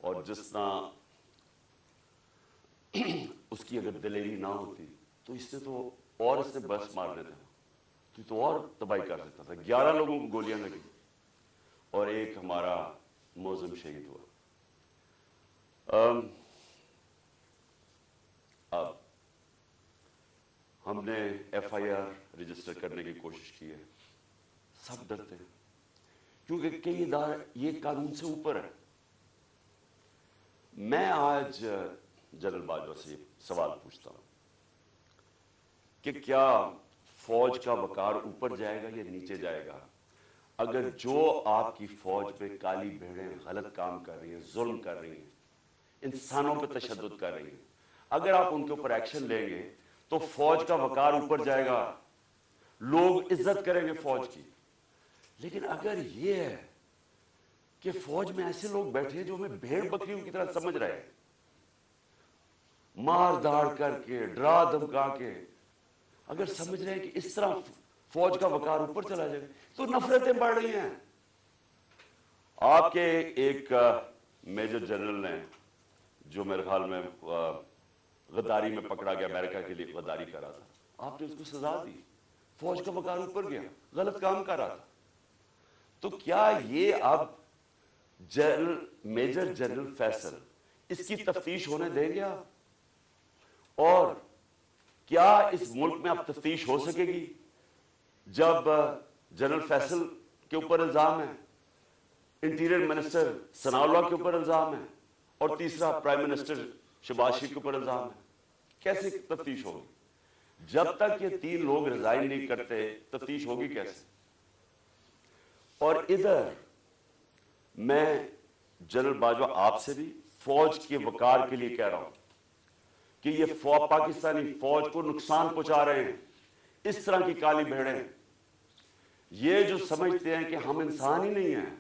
اور جس طرح اس کی اگر دلیری نہ ہوتی تو اس نے بس مار دیتا، تو اور تباہی کر دیتا تھا. 11 لوگوں کو گولیاں لگی، اور ایک ہمارا موزم شہید ہوا. اب ہم نے ایف آئی آر رجسٹر کرنے کی کوشش کی ہے. سب ڈرتے ہیں کیونکہ کئی ادارے یہ قانون سے اوپر ہے. میں آج جنرل باجوہ سے سوال پوچھتا ہوں کہ کیا فوج کا وقار اوپر جائے گا یا نیچے جائے گا اگر جو آپ کی فوج پہ کالی بھیڑیں غلط کام کر رہی ہیں, ظلم کر رہی ہیں, انسانوں پہ تشدد کر رہی ہیں, اگر آپ ان کے اوپر ایکشن لیں گے تو فوج کا وقار اوپر جائے گا, لوگ عزت کریں گے فوج کی. لیکن اگر یہ ہے کہ فوج میں ایسے لوگ بیٹھے جو ہمیں بھیڑ بکریوں کی طرح سمجھ رہے ہیں, مار داڑ کر کے, ڈرا دھمکا کے, اگر سمجھ رہے ہیں کہ اس طرح فوج کا وقار اوپر چلا جائے تو نفرتیں بڑھ رہی ہیں. آپ کے ایک میجر جنرل نے جو میرے خیال میں غداری میں پکڑا گیا, امریکہ کے لیے غداری کر رہا تھا, آپ نے اس کو سزا دی, فوج کا وقار اوپر گیا, غلط کام کر رہا تھا. تو کیا یہ اب جنرل میجر جنرل فیصل اس کی تفتیش ہونے دیں گے آپ؟ اور کیا اس ملک میں اب تفتیش ہو سکے گی جب جنرل فیصل کے اوپر الزام ہے, انٹیریئر منسٹر ثناء اللہ کے اوپر الزام ہے, اور تیسرا پرائم منسٹر شہباز شریف کے اوپر الزام ہے؟ کیسے تفتیش ہوگی؟ جب تک یہ تین لوگ ریزائن نہیں کرتے تفتیش ہوگی کیسے؟ اور ادھر میں جنرل باجوہ آپ سے بھی فوج کے وقار کے لیے کہہ رہا ہوں کہ یہ پاکستانی فوج کو نقصان پہنچا رہے ہیں اس طرح کی کالی بھیڑیں. یہ جو سمجھتے ہیں کہ ہم انسان ہی نہیں ہیں,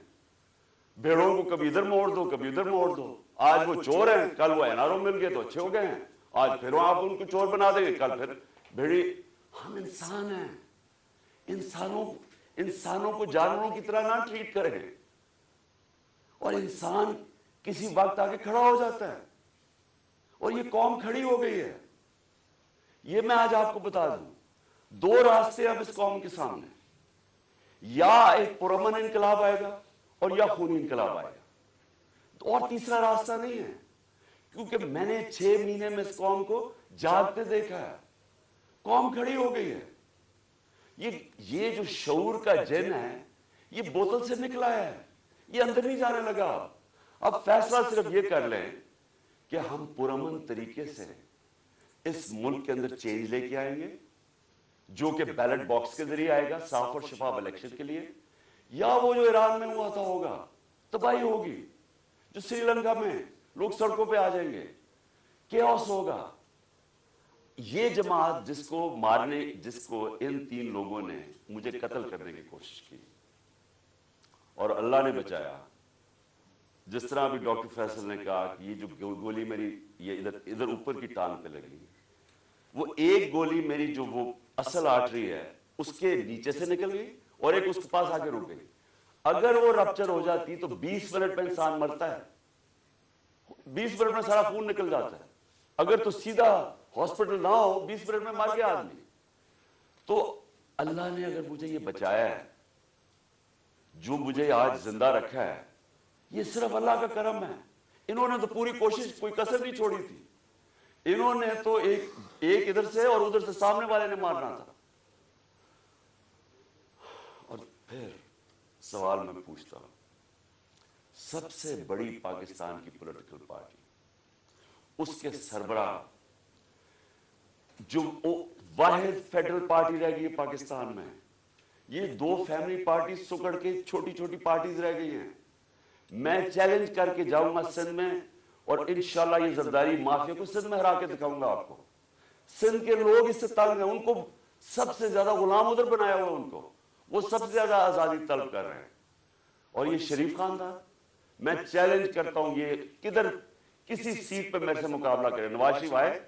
بھیڑوں کو کبھی ادھر موڑ دو کبھی ادھر موڑ دو, آج وہ چور ہیں کل وہ این آر او مل گئے تو اچھے ہو گئے ہیں, آج پھر آپ ان کو چور بنا دیں گے کل پھر بھیڑی. ہم انسان ہیں, انسانوں کو جانوروں کی طرح نہ ٹریٹ کریں. اور انسان کسی وقت آگے کھڑا ہو جاتا ہے, اور یہ قوم کھڑی ہو گئی ہے. یہ میں آج آپ کو بتا دوں, دو راستے اب اس قوم کے سامنے, یا ایک پرامن انقلاب آئے گا اور یا خونی انقلاب آئے گا, اور تیسرا راستہ نہیں ہے. کیونکہ میں نے 6 مہینے میں اس قوم کو جاگتے دیکھا ہے, قوم کھڑی ہو گئی ہے. یہ جو شعور کا جن ہے یہ بوتل سے نکلا ہے, یہ اندر نہیں جانے لگا. اب فیصلہ صرف یہ کر لیں کہ ہم پرامن طریقے سے اس ملک کے اندر چینج لے کے آئیں گے, جو کہ بیلٹ باکس کے ذریعے آئے گا صاف اور شفاف الیکشن کے لیے, یا وہ جو ایران میں ہوا تھا ہوگا, تباہی ہوگی, جو سری لنکا میں لوگ سڑکوں پہ آ جائیں گے, کیوس ہوگا. یہ جماعت جس کو ان 3 لوگوں نے مجھے قتل کرنے کی کوشش کی اور اللہ نے بچایا, جس طرح ابھی ڈاکٹر فیصل نے کہا کہ یہ جو گولی میری یہ ادھر اوپر کی ٹانگ پہ لگی, وہ ایک گولی میری جو وہ اصل آرٹری ہے اس کے نیچے سے نکل گئی اور ایک اس کے پاس آ کے رک گئی. اگر وہ رپچر ہو جاتی تو 20 منٹ میں انسان مرتا ہے, 20 منٹ میں سارا خون نکل جاتا ہے. اگر تو سیدھا ہاسپٹل نہ ہو 20 منٹ میں مر گیا آدمی. تو اللہ نے اگر مجھے یہ بچایا ہے, جو مجھے آج زندہ رکھا ہے, یہ صرف اللہ کا کرم ہے. انہوں نے تو پوری کوشش, کوئی کسر نہیں چھوڑی تھی. انہوں نے تو ایک ادھر سے اور ادھر سے سامنے والے نے مارنا تھا. اور پھر سوال میں پوچھتا ہوں, سب سے بڑی پاکستان کی پولیٹیکل پارٹی, اس کے سربراہ, جو واحد فیڈرل پارٹی رہ گئی ہے پاکستان میں, یہ 2 فیملی پارٹی سکڑ کے چھوٹی چھوٹی پارٹیز رہ گئی ہیں. میں چیلنج کر کے جاؤں گا سندھ میں, اور انشاءاللہ یہ زرداری مافیا کو سندھ میں ہرا کے دکھاؤں گا آپ کو. سندھ کے لوگ اس سے تنگ ہیں, ان کو سب سے زیادہ غلام ادھر بنایا ہوا, ان کو وہ سب سے زیادہ آزادی طلب کر رہے ہیں. اور یہ شریف خاندان, میں چیلنج کرتا ہوں, یہ کدھر کسی سیٹ پہ میرے سے مقابلہ کرے. نواز شریف آئے,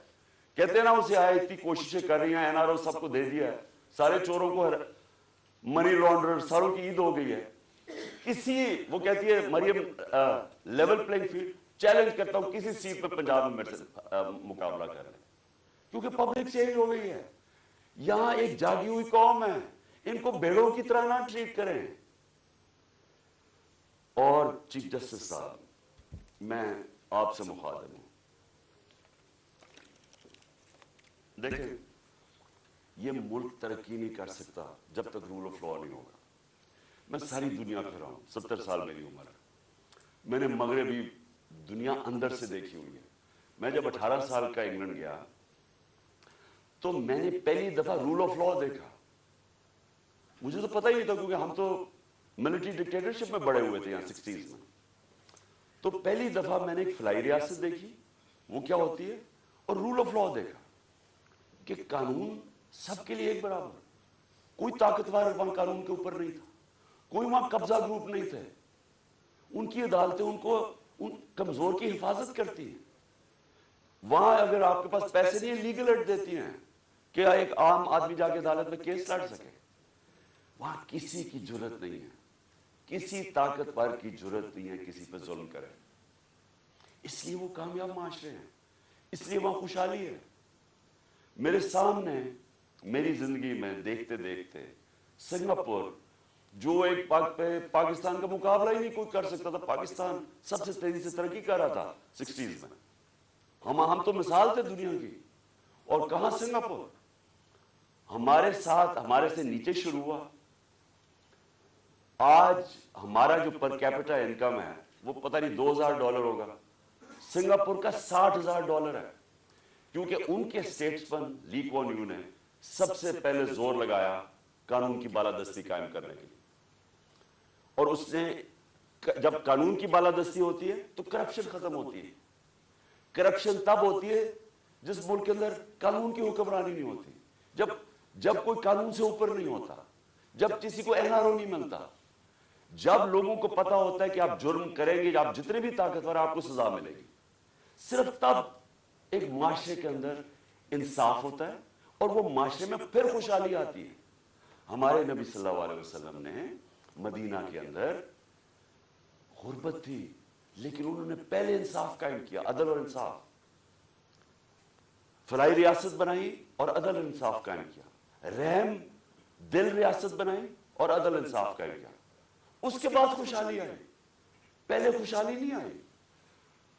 کہتے ہیں نا اسے آئے, اتنی کوششیں کر رہی ہیں, این آر او سب کو دے دیا ہے, سارے چوروں کو منی لانڈرر ساروں کی عید ہو گئی ہے. وہ کہتی ہے مریم لیول پلینگ فیلڈ, چیلنج کرتا ہوں کسی سیٹ پہ پنجاب میں میرے سے مقابلہ کر رہے ہیں, کیونکہ پبلک چینج ہو گئی ہے. یہاں ایک جاگی ہوئی قوم ہے, ان کو بھیڑوں کی طرح نہ ٹریٹ کریں. اور چیف جسٹس صاحب میں آپ سے مخاطب ہوں. دیکھیں یہ ملک ترقی نہیں کر سکتا جب تک رول آف لا نہیں ہوگا. میں ساری دنیا پھر رہا ہوں, 70 سال میری عمر ہے. میں نے مغربی دنیا اندر سے دیکھی ہوئی ہے. میں جب 18 سال کا انگلینڈ گیا تو میں نے پہلی دفعہ رول آف لا دیکھا. مجھے تو پتہ ہی نہیں تھا کیونکہ ہم تو ملٹری ڈکٹیٹرشپ میں بڑے ہوئے تھے یہاں 60s میں. تو پہلی دفعہ میں نے ایک فلائی ریاست دیکھی, وہ کیا ہوتی ہے, اور رول آف لا دیکھا کہ قانون سب کے لیے ایک برابر. کوئی طاقتور وہاں قانون کے اوپر نہیں تھا, کوئی وہاں قبضہ گروپ نہیں تھے. ان کی عدالتیں ان کو ان کمزور کی حفاظت کرتی ہیں. وہاں اگر آپ کے پاس پیسے نہیں ہیں لیگل ایڈ دیتی ہیں کہ ایک عام آدمی جا کے عدالت میں کیس لڑ سکے. وہاں کسی کی جرت نہیں ہے, کسی طاقتور کی جرت نہیں ہے کسی پہ ظلم کرے. اس لیے وہ کامیاب معاشرے ہیں, اس لیے وہاں خوشحالی ہے. میرے سامنے میری زندگی میں دیکھتے دیکھتے سنگاپور جو ایک پاکستان کا مقابلہ ہی نہیں کوئی کر سکتا تھا. پاکستان سب سے تیزی سے ترقی کر رہا تھا 60s میں. ہم تو مثال تھے دنیا کی. اور کہاں سنگاپور ہمارے ساتھ ہمارے سے نیچے شروع ہوا. آج ہمارا جو پر کیپٹا انکم ہے وہ پتہ نہیں $2000 ہوگا, سنگاپور کا $60,000 ہے. کیونکہ ان کے اسٹیٹسمن لی کوان یو نے سب سے پہلے زور لگایا قانون کی بالادستی قائم کرنے کے لیے. اور اس نے جب قانون کی بالادستی ہوتی ہے تو کرپشن ختم ہوتی ہے. کرپشن تب ہوتی ہے جس ملک کے اندر قانون کی حکمرانی نہیں ہوتی, جب کوئی قانون سے اوپر نہیں ہوتا, جب کسی کو این آر او نہیں ملتا, جب لوگوں کو پتا ہوتا ہے کہ آپ جرم کریں گے, آپ جتنے بھی طاقتور آپ کو سزا ملے گی. صرف تب ایک معاشرے کے اندر انصاف ہوتا ہے اور وہ معاشرے میں پھر خوشحالی آتی ہے. ہمارے نبی صلی اللہ علیہ وسلم نے مدینہ کے اندر غربت تھی لیکن انہوں نے پہلے انصاف قائم کیا, عدل اور انصاف. فلاحی ریاست بنائی اور عدل اور انصاف قائم کیا. رحم دل ریاست بنائی اور عدل انصاف قائم کیا. اس کے بعد خوشحالی آئی, پہلے خوشحالی نہیں آئی.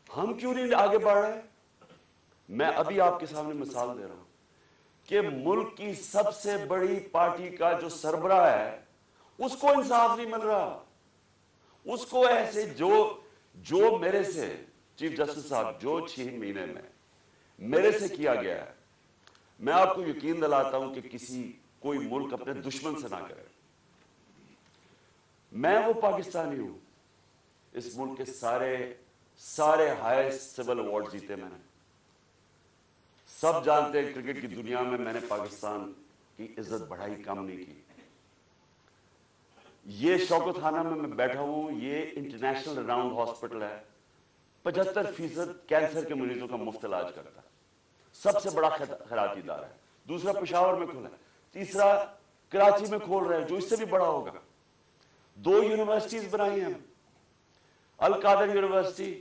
ہم کیوں نہیں آگے بڑھ رہے؟ میں ابھی آپ کے سامنے مثال دے رہا ہوں کہ ملک کی سب سے بڑی پارٹی کا جو سربراہ ہے اس کو انصاف نہیں مل رہا. اس کو ایسے جو میرے سے چیف جسٹس صاحب جو 6 مہینے میں میرے سے کیا گیا ہے, میں آپ کو یقین دلاتا ہوں کہ کوئی ملک اپنے دشمن سے نہ کرے. میں وہ پاکستانی ہوں, اس ملک کے سارے ہائیسٹ سول ایوارڈ جیتے میں نے. سب جانتے ہیں کرکٹ کی دنیا میں نے پاکستان کی عزت بڑھائی, کم نہیں کی. یہ شوکت خانہ میں بیٹھا ہوں, یہ انٹرنیشنل راؤنڈ ہاسپٹل ہے, 75% کینسر کے مریضوں کا مفت علاج کرتا ہے, سب سے بڑا خیراتی ادارہ ہے. دوسرا پشاور میں کھولا ہے, تیسرا کراچی میں کھول رہے ہیں جو اس سے بھی بڑا ہوگا. 2 یونیورسٹیز بنائی ہیں, القادر یونیورسٹی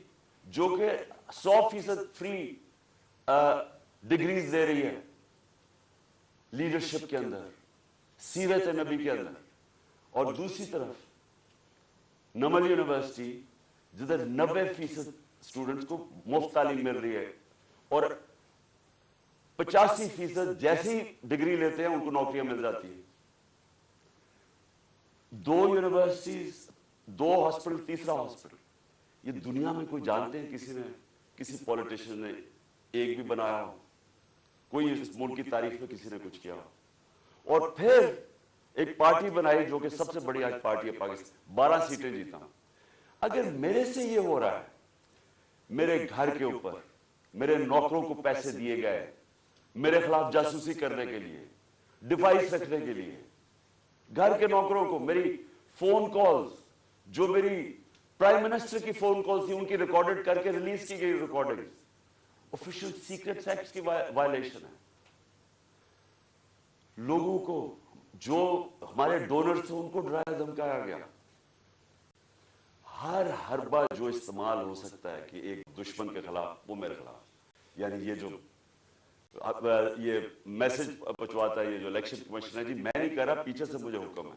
جو کہ 100% فری ڈگریز دے رہی ہے لیڈرشپ کے اندر, سیرت نبی کے اندر, اور دوسری طرف نمل یونیورسٹی جدھر 90% اسٹوڈنٹس کو مفت تعلیم مل رہی ہے اور 85% جیسی ڈگری لیتے ہیں ان کو نوکریاں مل جاتی ہیں. 2 یونیورسٹیز, 2 ہاسپٹل, تیسرا ہاسپٹل. یہ دنیا میں کوئی جانتے ہیں کسی پولیٹیشین نے ایک بھی بنایا ہو, کوئی اس ملک کی تاریخ میں کسی نے کچھ کیا ہو. اور پھر ایک پارٹی بنائی جو کہ سب سے بڑی آج پارٹی ہے پاکستان, 12 سیٹیں جیتا ہوں. اگر میرے سے یہ ہو رہا ہے, میرے گھر کے اوپر میرے نوکروں کو پیسے دیے گئے میرے خلاف جاسوسی کرنے کے لیے, ڈیوائس رکھنے کے لیے, گھر کے نوکروں کو میری فون کالز جو میری پرائم منسٹر کی فون کال تھی ان کی ریکارڈڈ کر کے ریلیز کی گئی ریکارڈنگ آفیشل سیکرٹس ایکٹ کی وائلیشن ہے. لوگوں کو جو ہمارے ڈونرز تھے ان کو ڈرایا دھمکایا گیا. ہر حربہ جو استعمال ہو سکتا ہے کہ ایک دشمن کے خلاف وہ میرے خلاف, یعنی یہ میسج پہنچواتا ہے یہ جو الیکشن کمیشن ہے, جی میں نہیں کہہ رہا, پیچھے سے مجھے حکم ہے.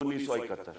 1971।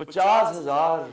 50,000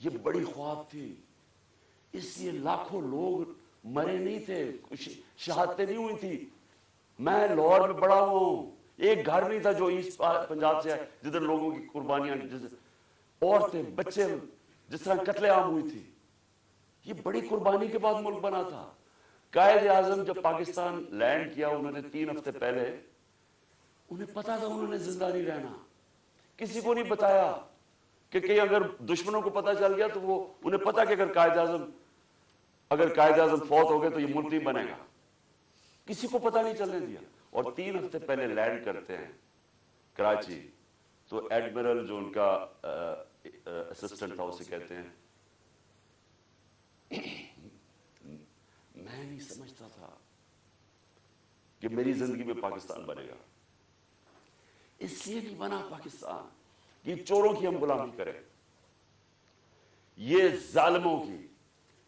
یہ بڑی خواب تھی، اس لیے لاکھوں لوگ مرے نہیں تھے، شہادتیں نہیں ہوئی تھی. میں لاہور میں بڑا ہوا ہوں، ایک گھر نہیں تھا جو ایسٹ پنجاب سے ہے جدھر لوگوں کی قربانیاں، عورتیں بچے جس طرح قتل عام ہوئی تھی. یہ بڑی قربانی کے بعد ملک بنا تھا. قائد اعظم جب پاکستان لینڈ کیا انہوں نے 3 ہفتے پہلے، انہیں پتا تھا انہوں نے زندہ نہیں رہنا. کسی کو نہیں بتایا کہ کہیں اگر دشمنوں کو پتا چل گیا تو وہ انہیں پتا کہ اگر قائد اعظم فوت ہو گئے تو یہ ملک نہیں بنے گا. کسی کو پتا نہیں چلنے دیا. اور 3 ہفتے پہلے لینڈ کرتے ہیں کراچی، تو ایڈمرل جو ان کا اسسٹنٹ تھا اسے کہتے ہیں میں نہیں سمجھتا تھا کہ میری زندگی میں پاکستان بنے گا. اس لیے نہیں بنا پاکستان کہ چوروں کی ہم غلامی کریں، یہ ظالموں کی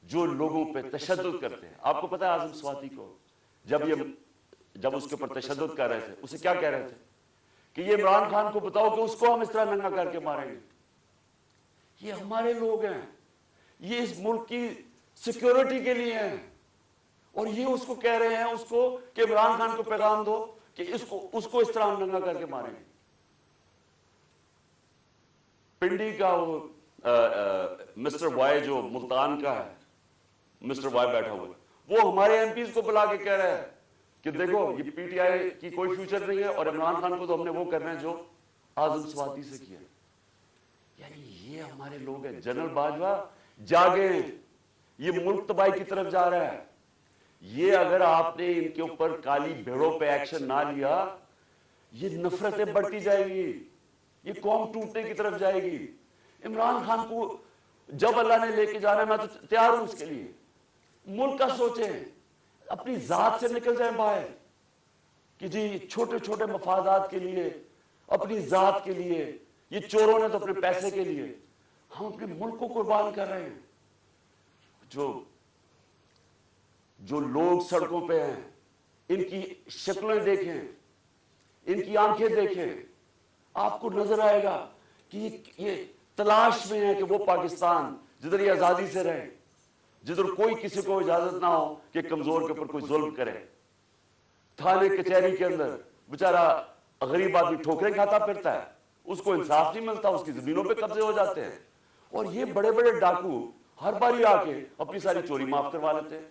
جو لوگوں پہ تشدد کرتے ہیں. آپ کو پتا ہے اعظم سواتی کو جب اس کے اوپر تشدد کر رہے تھے اسے کیا کہہ رہے تھے کہ یہ عمران خان کو بتاؤ کہ اس کو ہم اس طرح ننگا کر کے ماریں گے. یہ ہمارے لوگ ہیں، یہ اس ملک کی سیکیورٹی کے لیے ہیں، اور یہ اس کو کہہ رہے ہیں اس کو کہ عمران خان کو پیغام دو کہ اس کو اس طرح ہم ننگا کر کے ماریں گے. پنڈی کا وہ مسٹر وائی جو ملتان کا ہے، مسٹر وائی بیٹھا ہوا ہے، وہ ہمارے ایم پیز کو بلا کے کہہ رہا ہے کہ دیکھو یہ پی ٹی آئی کی کوئی فیوچر نہیں ہے اور عمران خان کو تو ہم نے وہ کرنا ہے جو اعظم سواتی سے کیا. یعنی یہ ہمارے لوگ ہیں. جنرل باجوہ جاگیں، یہ ملک تباہی کی طرف جا رہا ہے. یہ اگر آپ نے ان کے اوپر کالی بھیڑوں پہ ایکشن نہ لیا، یہ نفرتیں بڑھتی جائیں گی، یہ قوم ٹوٹنے کی طرف جائے گی. عمران خان کو جب اللہ نے لے کے جانا ہے میں تو تیار ہوں اس کے لیے. ملک کا سوچیں، اپنی ذات سے نکل جائیں باہر کہ جی چھوٹے چھوٹے مفادات کے لیے، اپنی ذات کے لیے، یہ چوروں نے تو اپنے پیسے کے لیے، ہم اپنے ملک کو قربان کر رہے ہیں. جو لوگ سڑکوں پہ ہیں ان کی شکلیں دیکھیں، ان کی آنکھیں دیکھیں، آپ کو نظر آئے گا کہ یہ تلاش میں ہے کہ وہ پاکستان جدھر یہ آزادی سے رہے، جدھر کوئی کسی کو اجازت نہ ہو کہ کمزور کے اوپر کوئی ظلم کرے. تھانے کچہری کے اندر بیچارہ غریب آدمی ٹھوکریں کھاتا پھرتا ہے، اس کو انصاف نہیں ملتا، اس کی زمینوں پہ قبضے ہو جاتے ہیں. اور یہ بڑے بڑے ڈاکو ہر باری آ کے اپنی ساری چوری معاف کروا لیتے ہیں.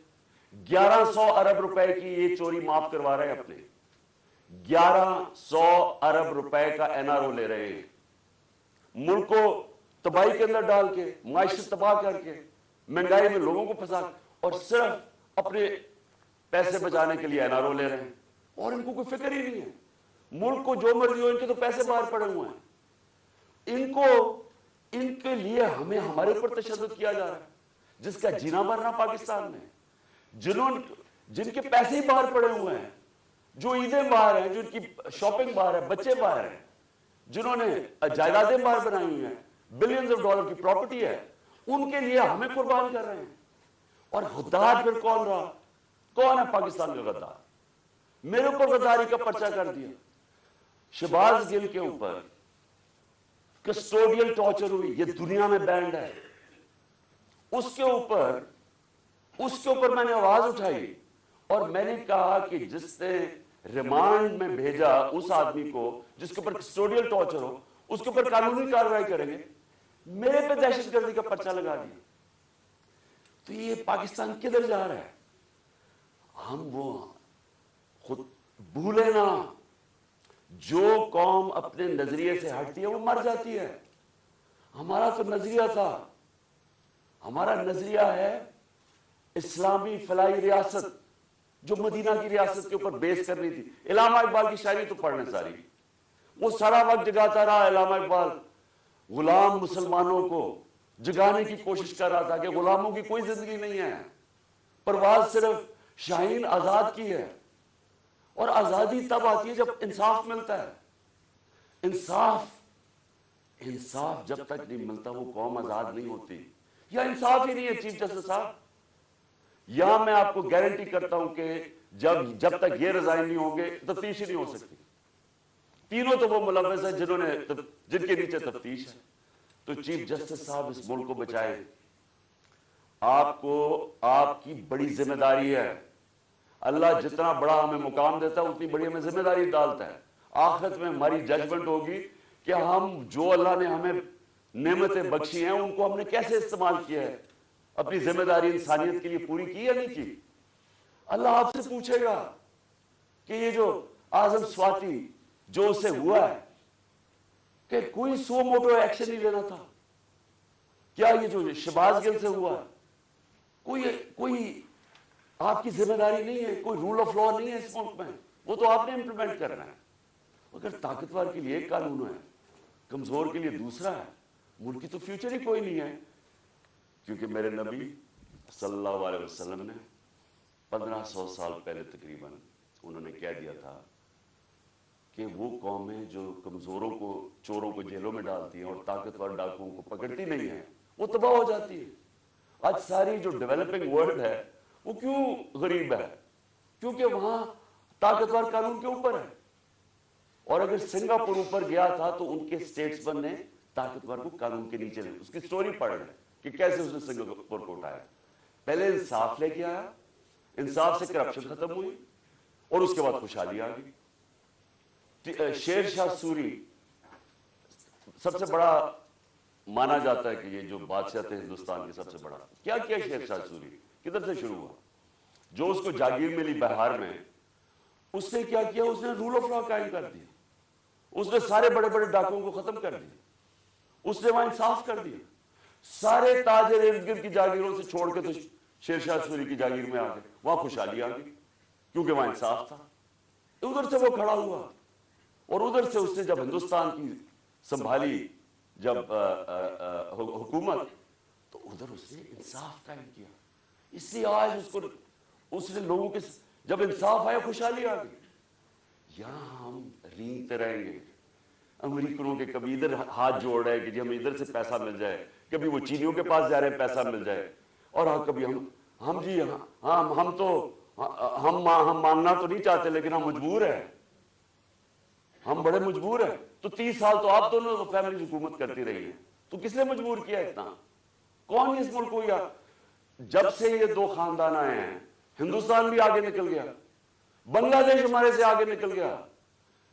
1100 ارب روپے کی یہ چوری معاف کروا رہے ہیں، اپنے 1100 ارب روپے کا این آر او لے رہے ہیں. ملک کو تباہی کے اندر ڈال کے، معیشت تباہ کر کے، مہنگائی میں لوگوں کو پھنسا، اور صرف اپنے پیسے بچانے کے لیے این آر او لے رہے ہیں. اور ان کو کوئی فکر ہی نہیں ہے. ملک کو جو مرضی ہو، ان کے تو پیسے باہر پڑے ہوئے ہیں. ان کے لیے ہمارے اوپر تشدد کیا جا رہا ہے، جس کا جینا مرنا پاکستان میں، جن کے پیسے ہی باہر پڑے ہوئے ہیں، جو عیدیں باہر ہیں، جن کی شاپنگ باہر ہے، بچے باہر ہیں، جنہوں نے جائیدادیں باہر بنائی ہوئی ہیں، بلینز آف ڈالر کی پراپرٹی ہے، ان کے لیے ہمیں قربان کر رہے ہیں. اور غدار پھر کون رہا؟ کون ہے پاکستان کا غدار؟ میرے اوپر غداری کا پرچہ کر دیا. شہباز گل کے اوپر کسٹوڈیل ٹارچر ہوئی، یہ دنیا میں بینڈ ہے. اس کے اوپر میں نے آواز اٹھائی اور میں نے کہا کہ جس نے ریمانڈ میں بھیجا اس آدمی کو جس کے اوپر کسٹوڈیل ٹارچر ہو، اس کے اوپر قانونی کارروائی کریں گے. میرے پہ دہشت گردی کا پرچہ لگا دیا. تو یہ پاکستان کدھر جا رہا ہے؟ ہم وہ خود بھولے نا، جو قوم اپنے نظریے سے ہٹتی ہے وہ مر جاتی ہے. ہمارا تو نظریہ تھا، ہمارا نظریہ ہے اسلامی فلاحی ریاست جو مدینہ کی ریاست کے اوپر بیس کرنی تھی. علامہ اقبال کی شاعری تو پڑھنے ساری، وہ سارا وقت جگاتا رہا. علامہ اقبال غلام مسلمانوں کو جگانے کی کوشش کر رہا تھا کہ غلاموں کی کوئی زندگی نہیں ہے، پرواز صرف شاہین آزاد کی ہے. اور آزادی تب آتی ہے جب انصاف ملتا ہے. انصاف جب تک نہیں ملتا وہ قوم آزاد نہیں ہوتی. یا انصاف ہی نہیں ہے چیف جسٹس صاحب. یا میں آپ کو گارنٹی کرتا ہوں کہ جب تک یہ ریزائن نہیں ہوں گے تفتیش ہی نہیں ہو سکتی. تینوں تو وہ ملوث ہیں جن کے نیچے تفتیش ہے. تو چیف جسٹس صاحب اس ملک کو بچائیں. آپ کو آپ کی بڑی ذمہ داری ہے. اللہ جتنا بڑا ہمیں مقام دیتا ہے اتنی بڑی ہمیں ذمہ داری ڈالتا ہے. آخرت میں ہماری ججمنٹ ہوگی کہ ہم جو اللہ نے ہمیں نعمتیں بخشی ہیں ان کو ہم نے کیسے استعمال کیا ہے, اپنی ذمہ داری انسانیت کے لیے پوری کی یا نہیں کی. اللہ آپ سے پوچھے گا کہ یہ جو اعظم سواتی جو اس سے ہوا ہے کہ کوئی سو موٹو ایکشن نہیں لینا تھا, کیا یہ جو شہباز گل سے ہوا ہے کوئی آپ کی ذمہ داری نہیں ہے, کوئی رول آف لا نہیں ہے اس ملک میں, وہ تو آپ نے امپلیمنٹ کرنا ہے. اگر طاقتور کے لیے ایک قانون ہے, کمزور کے لیے دوسرا ہے, ملک کی تو فیوچر ہی کوئی نہیں ہے. کیونکہ میرے نبی صلی اللہ علیہ وسلم نے 1500 سال پہلے تقریباً انہوں نے کہہ دیا تھا کہ وہ قومیں جو کمزوروں کو, چوروں کو جیلوں میں ڈالتی ہیں اور طاقتور ڈاکوؤں کو پکڑتی نہیں ہیں وہ تباہ ہو جاتی ہے. آج ساری جو ڈیولپنگ ورلڈ ہے وہ کیوں غریب ہے؟ کیونکہ وہاں طاقتور قانون کے اوپر ہے. اور اگر سنگاپور اوپر گیا تھا تو ان کے سٹیٹسمن نے طاقتور کو قانون کے نیچے لے, اس کی سٹوری پڑھ لیں کہ کیسے اس نے سنگاپور کو اٹھایا. پہلے انصاف لے کے آیا, انصاف سے کرپشن ختم ہوئی اور اس کے بعد خوشحالی آ گئی. شیر شاہ سوری سب سے بڑا مانا جاتا ہے کہ یہ جو بادشاہ تھے ہندوستان کے سب سے بڑا. کیا کیا شیر شاہ سوری, کدھر سے شروع ہوا؟ جو اس کو جاگیر ملی بہار میں, اس نے کیا کیا, اس نے رول آف لا قائم کر دیا, اس نے سارے بڑے بڑے ڈاکوؤں کو ختم کر دیا, اس نے وہاں انصاف کر دیا. سارے تاجر ارد گرد کی جاگیروں سے چھوڑ کے تو شیر شاہ سوری کی جاگیر میں آ گئے, وہاں خوشحالی آ گئی کیونکہ وہاں انصاف تھا. ادھر سے وہ کھڑا ہوا اور ادھر سے اس نے جب ہندوستان کی سنبھالی جب حکومت, تو ادھر اس نے انصاف قائم کیا. اس لیے آج اس نے لوگوں کے جب انصاف آیا خوشحالی آ گئی. یہاں ہم رینگتے رہیں گے, امریکنوں کے کبھی ادھر ہاتھ جوڑ رہے ہیں کہ جی ہمیں ادھر سے پیسہ مل جائے, کبھی وہ چینیوں کے پاس جا رہے ہیں پیسہ مل جائے, اور ہاں کبھی ہم جی ہم تو ہم ماننا تو نہیں چاہتے لیکن ہم مجبور ہیں, ہم بڑے مجبور ہیں. تو 30 سال تو آپ دونوں فیملی حکومت کرتی رہی ہیں, تو کس نے مجبور کیا اتنا؟ کون اس ملک کو؟ یا جب سے یہ دو خاندان آئے ہیں ہندوستان بھی آگے نکل گیا, بنگلہ دیش ہمارے سے آگے نکل گیا.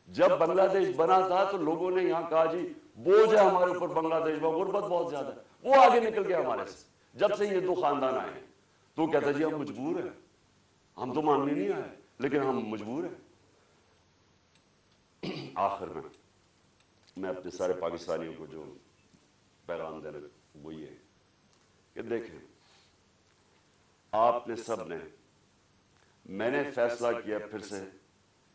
جب بنگلہ دیش بنا تھا تو لوگوں نے یہاں کہا جی بوجھ ہے ہمارے اوپر بنگلہ دیش میں, غربت بہت زیادہ ہے, وہ آگے نکل گیا ہمارے سے. جب سے یہ دو خاندان آئے ہیں تو کہتا جی ہم مجبور ہیں, ہم تو ماننے نہیں آئے لیکن ہم مجبور ہیں. آخر میں اپنے سارے پاکستانیوں کو جو پیغام دینا وہ یہ ہے کہ دیکھیں, آپ نے سب نے, میں نے فیصلہ کیا پھر سے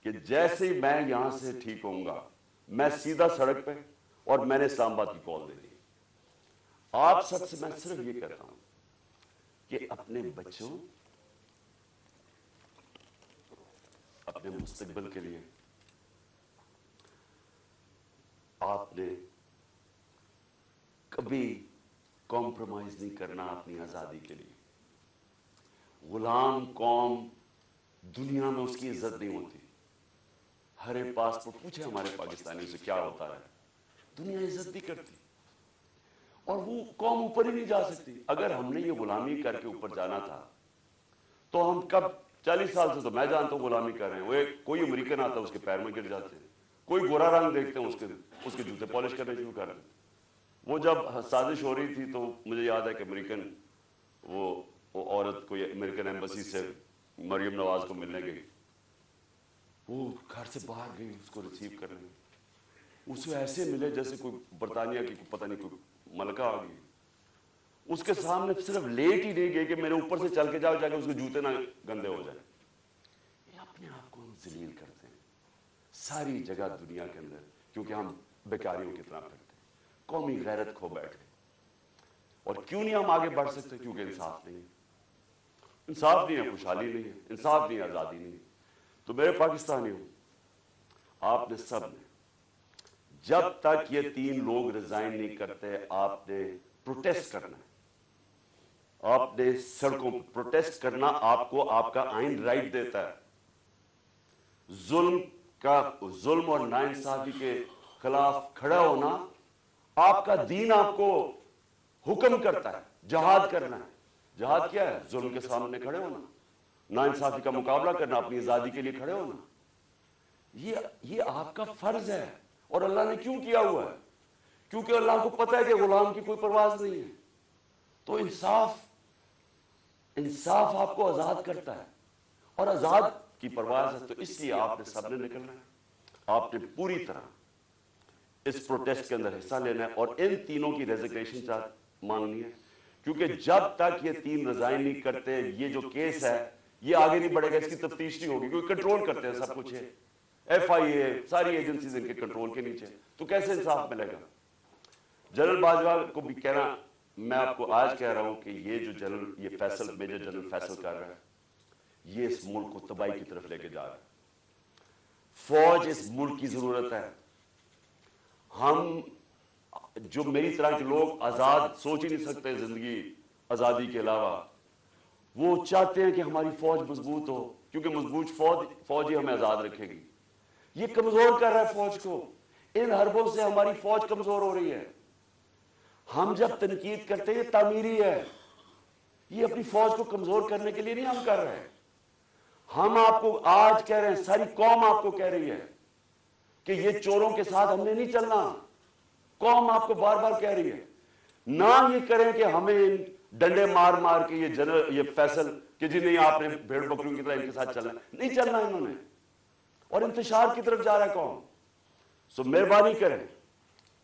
کہ جیسے ہی میں یہاں سے ٹھیک ہوں گا میں سیدھا سڑک پہ, اور میں نے اسلام آباد کی کال دے دی. آپ سب سے میں صرف یہ کہتا ہوں کہ اپنے بچوں, اپنے مستقبل کے لیے آپ نے کبھی کمپرومائز نہیں کرنا اپنی آزادی کے لیے. غلام قوم دنیا میں اس کی عزت نہیں ہوتی. ہر پاسپورٹ پوچھے ہمارے پاکستانیوں سے کیا ہوتا ہے, دنیا عزت نہیں کرتی اور وہ قوم اوپر ہی نہیں جا سکتی. اگر ہم نے یہ غلامی کر کے اوپر جانا تھا تو ہم کب 40 سال سے تو میں جانتا ہوں غلامی کر رہے ہیں. وہ کوئی امریکن آتا ہے اس کے پیر میں گر جاتے ہیں, کوئی گورا رنگ دیکھتے ہیں اس کے جوتے پالش کرنے شروع کر رہے ہیں. وہ جب سازش ہو رہی تھی تو مجھے یاد ہے کہ امریکن وہ عورت کوئی امریکن ایمبیسی سے مریم نواز کو ملنے گئی, وہ گھر سے باہر گئی اس کو ریسیو کرنے میں, اسے ایسے ملے جیسے کوئی برطانیہ کی پتہ نہیں کوئی ملکہ آ گئی. اس کے سامنے صرف لیٹ ہی نہیں گئی کہ میرے اوپر سے چل کے جاؤ, جا کے اس کے جوتے نہ گندے ہو جائیں. یہ اپنے آپ کو ہم ذلیل کرتے ہیں ساری جگہ دنیا کے اندر, کیونکہ ہم بیکاریوں کی طرح پھرتے ہیں, قومی غیرت کھو بیٹھے. اور کیوں نہیں ہم آگے بڑھ سکتے؟ کیونکہ انصاف نہیں ہے, انصاف نہیں ہے, خوشحالی نہیں ہے, انصاف نہیں ہے, آزادی نہیں ہے. تو میرے پاکستانیوں, آپ نے سب نے جب تک یہ 3 لوگ ریزائن نہیں کرتے آپ نے پروٹیسٹ کرنا ہے. آپ نے سڑکوں پر پروٹیسٹ کرنا, آپ کو آپ کا آئین رائٹ دیتا ہے. ظلم اور ناانصافی کے خلاف کھڑا ہونا آپ کا دین آپ کو حکم کرتا ہے جہاد کرنا ہے. جہاد کیا ہے؟ ظلم کے سامنے کھڑے ہونا, ناانصافی کا مقابلہ کرنا, اپنی آزادی کے لیے کھڑے ہونا. یہ آپ کا فرض ہے. اور اللہ نے کیوں کیا ہوا ہے؟ کیونکہ اللہ کو پتہ ہے کہ غلام کی کوئی پرواز نہیں ہے. تو انصاف آپ کو آزاد کرتا ہے, اور آزاد کی پرواز ہے. تو اس لیے آپ نے سب نے نکلنا ہے, آپ نے پوری طرح اس پروٹیسٹ کے اندر حصہ لینا ہے, اور ان تینوں کی ریزگنیشن مانگنی ہے. کیونکہ جب تک یہ تین ریزائن نہیں کرتے, یہ جو کیس ہے یہ آگے نہیں بڑھے گا, اس کی تفتیش نہیں ہوگی, کیونکہ کنٹرول کرتے ہیں سب کچھ ہے, ایف آئی اے, ساری ایجنسیز ان کے کنٹرول کے نیچے. تو کیسے انصاف ملے گا؟ جنرل باجوہ کو بھی کہنا, میں آپ کو آج کہہ رہا ہوں کہ یہ فیصل, میجر جنرل فیصل کر رہا ہے, یہ اس ملک کو تباہی کی طرف لے کے جا رہا ہے. فوج اس ملک کی ضرورت ہے. ہم جو میری طرح کے لوگ آزاد سوچ ہی نہیں سکتے زندگی آزادی کے علاوہ, وہ چاہتے ہیں کہ ہماری فوج مضبوط ہو, کیونکہ مضبوط فوج ہی ہمیں آزاد رکھے گی. یہ کمزور کر رہا ہے فوج کو. ان حربوں سے ہماری فوج کمزور ہو رہی ہے. ہم جب تنقید کرتے ہیں یہ تعمیری ہے, یہ اپنی فوج کو کمزور کرنے کے لیے نہیں ہم کر رہے ہیں. ہم آپ کو آج کہہ رہے ہیں, ساری قوم آپ کو کہہ رہی ہے کہ یہ چوروں کے ساتھ ہم نے نہیں چلنا. قوم آپ کو بار بار کہہ رہی ہے. نہ یہ کریں کہ ہمیں ڈنڈے مار مار کے یہ فیصل کہ جی نہیں آپ نے بھیڑ بکریوں کی طرح ان کے ساتھ چلنا, نہیں چلنا انہوں نے, اور انتشار کی طرف جا رہا ہے قوم. سو مہربانی کریں,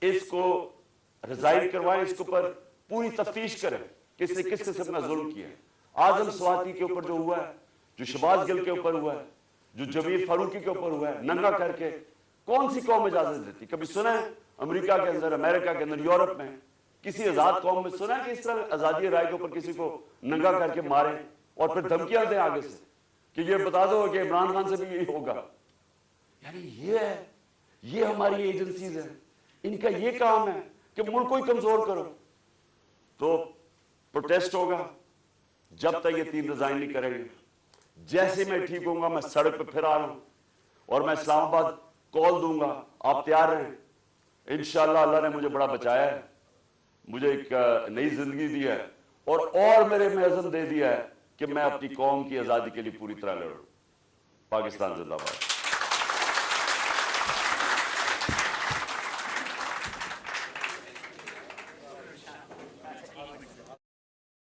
اس کو ریزائن کروائیں, اس کے اوپر پوری تفتیش کریں کہ اس نے کس قسم کا ظلم کیا ہے. اعظم سواتی کے اوپر جو ہوا ہے, جو شہباز گل کے اوپر ہوا ہے, جو جمیل فاروقی کے اوپر ہوا ہے, ننگا کر کے, کون سی قوم اجازت دیتی؟ کبھی سنا ہے امریکہ کے اندر, امریکہ کے اندر, یورپ میں کسی آزاد قوم میں سنا ہے کہ اس طرح آزادی رائے کے اوپر کسی کو ننگا کر کے ماریں اور پھر دھمکیاں دیں آگے سے کہ یہ بتا دو کہ عمران خان سے بھی یہی ہوگا؟ یعنی یہ ہماری ایجنسیز ہیں, ان کا یہ کام ہے کہ ملک کو ہی کمزور کرو. تو پروٹیسٹ ہوگا جب تک یہ تین ریزائن نہیں کریں گے. جیسے میں ٹھیک ہوں گا میں سڑک پہ پھر آ رہا ہوں, اور میں اسلام آباد کال دوں گا, آپ تیار رہیں. انشاءاللہ اللہ نے مجھے بڑا بچایا ہے, مجھے ایک نئی زندگی دی ہے, اور میرے میں عزم دے دیا ہے کہ میں اپنی قوم کی آزادی کے لیے پوری طرح لڑوں. پاکستان زندہ باد.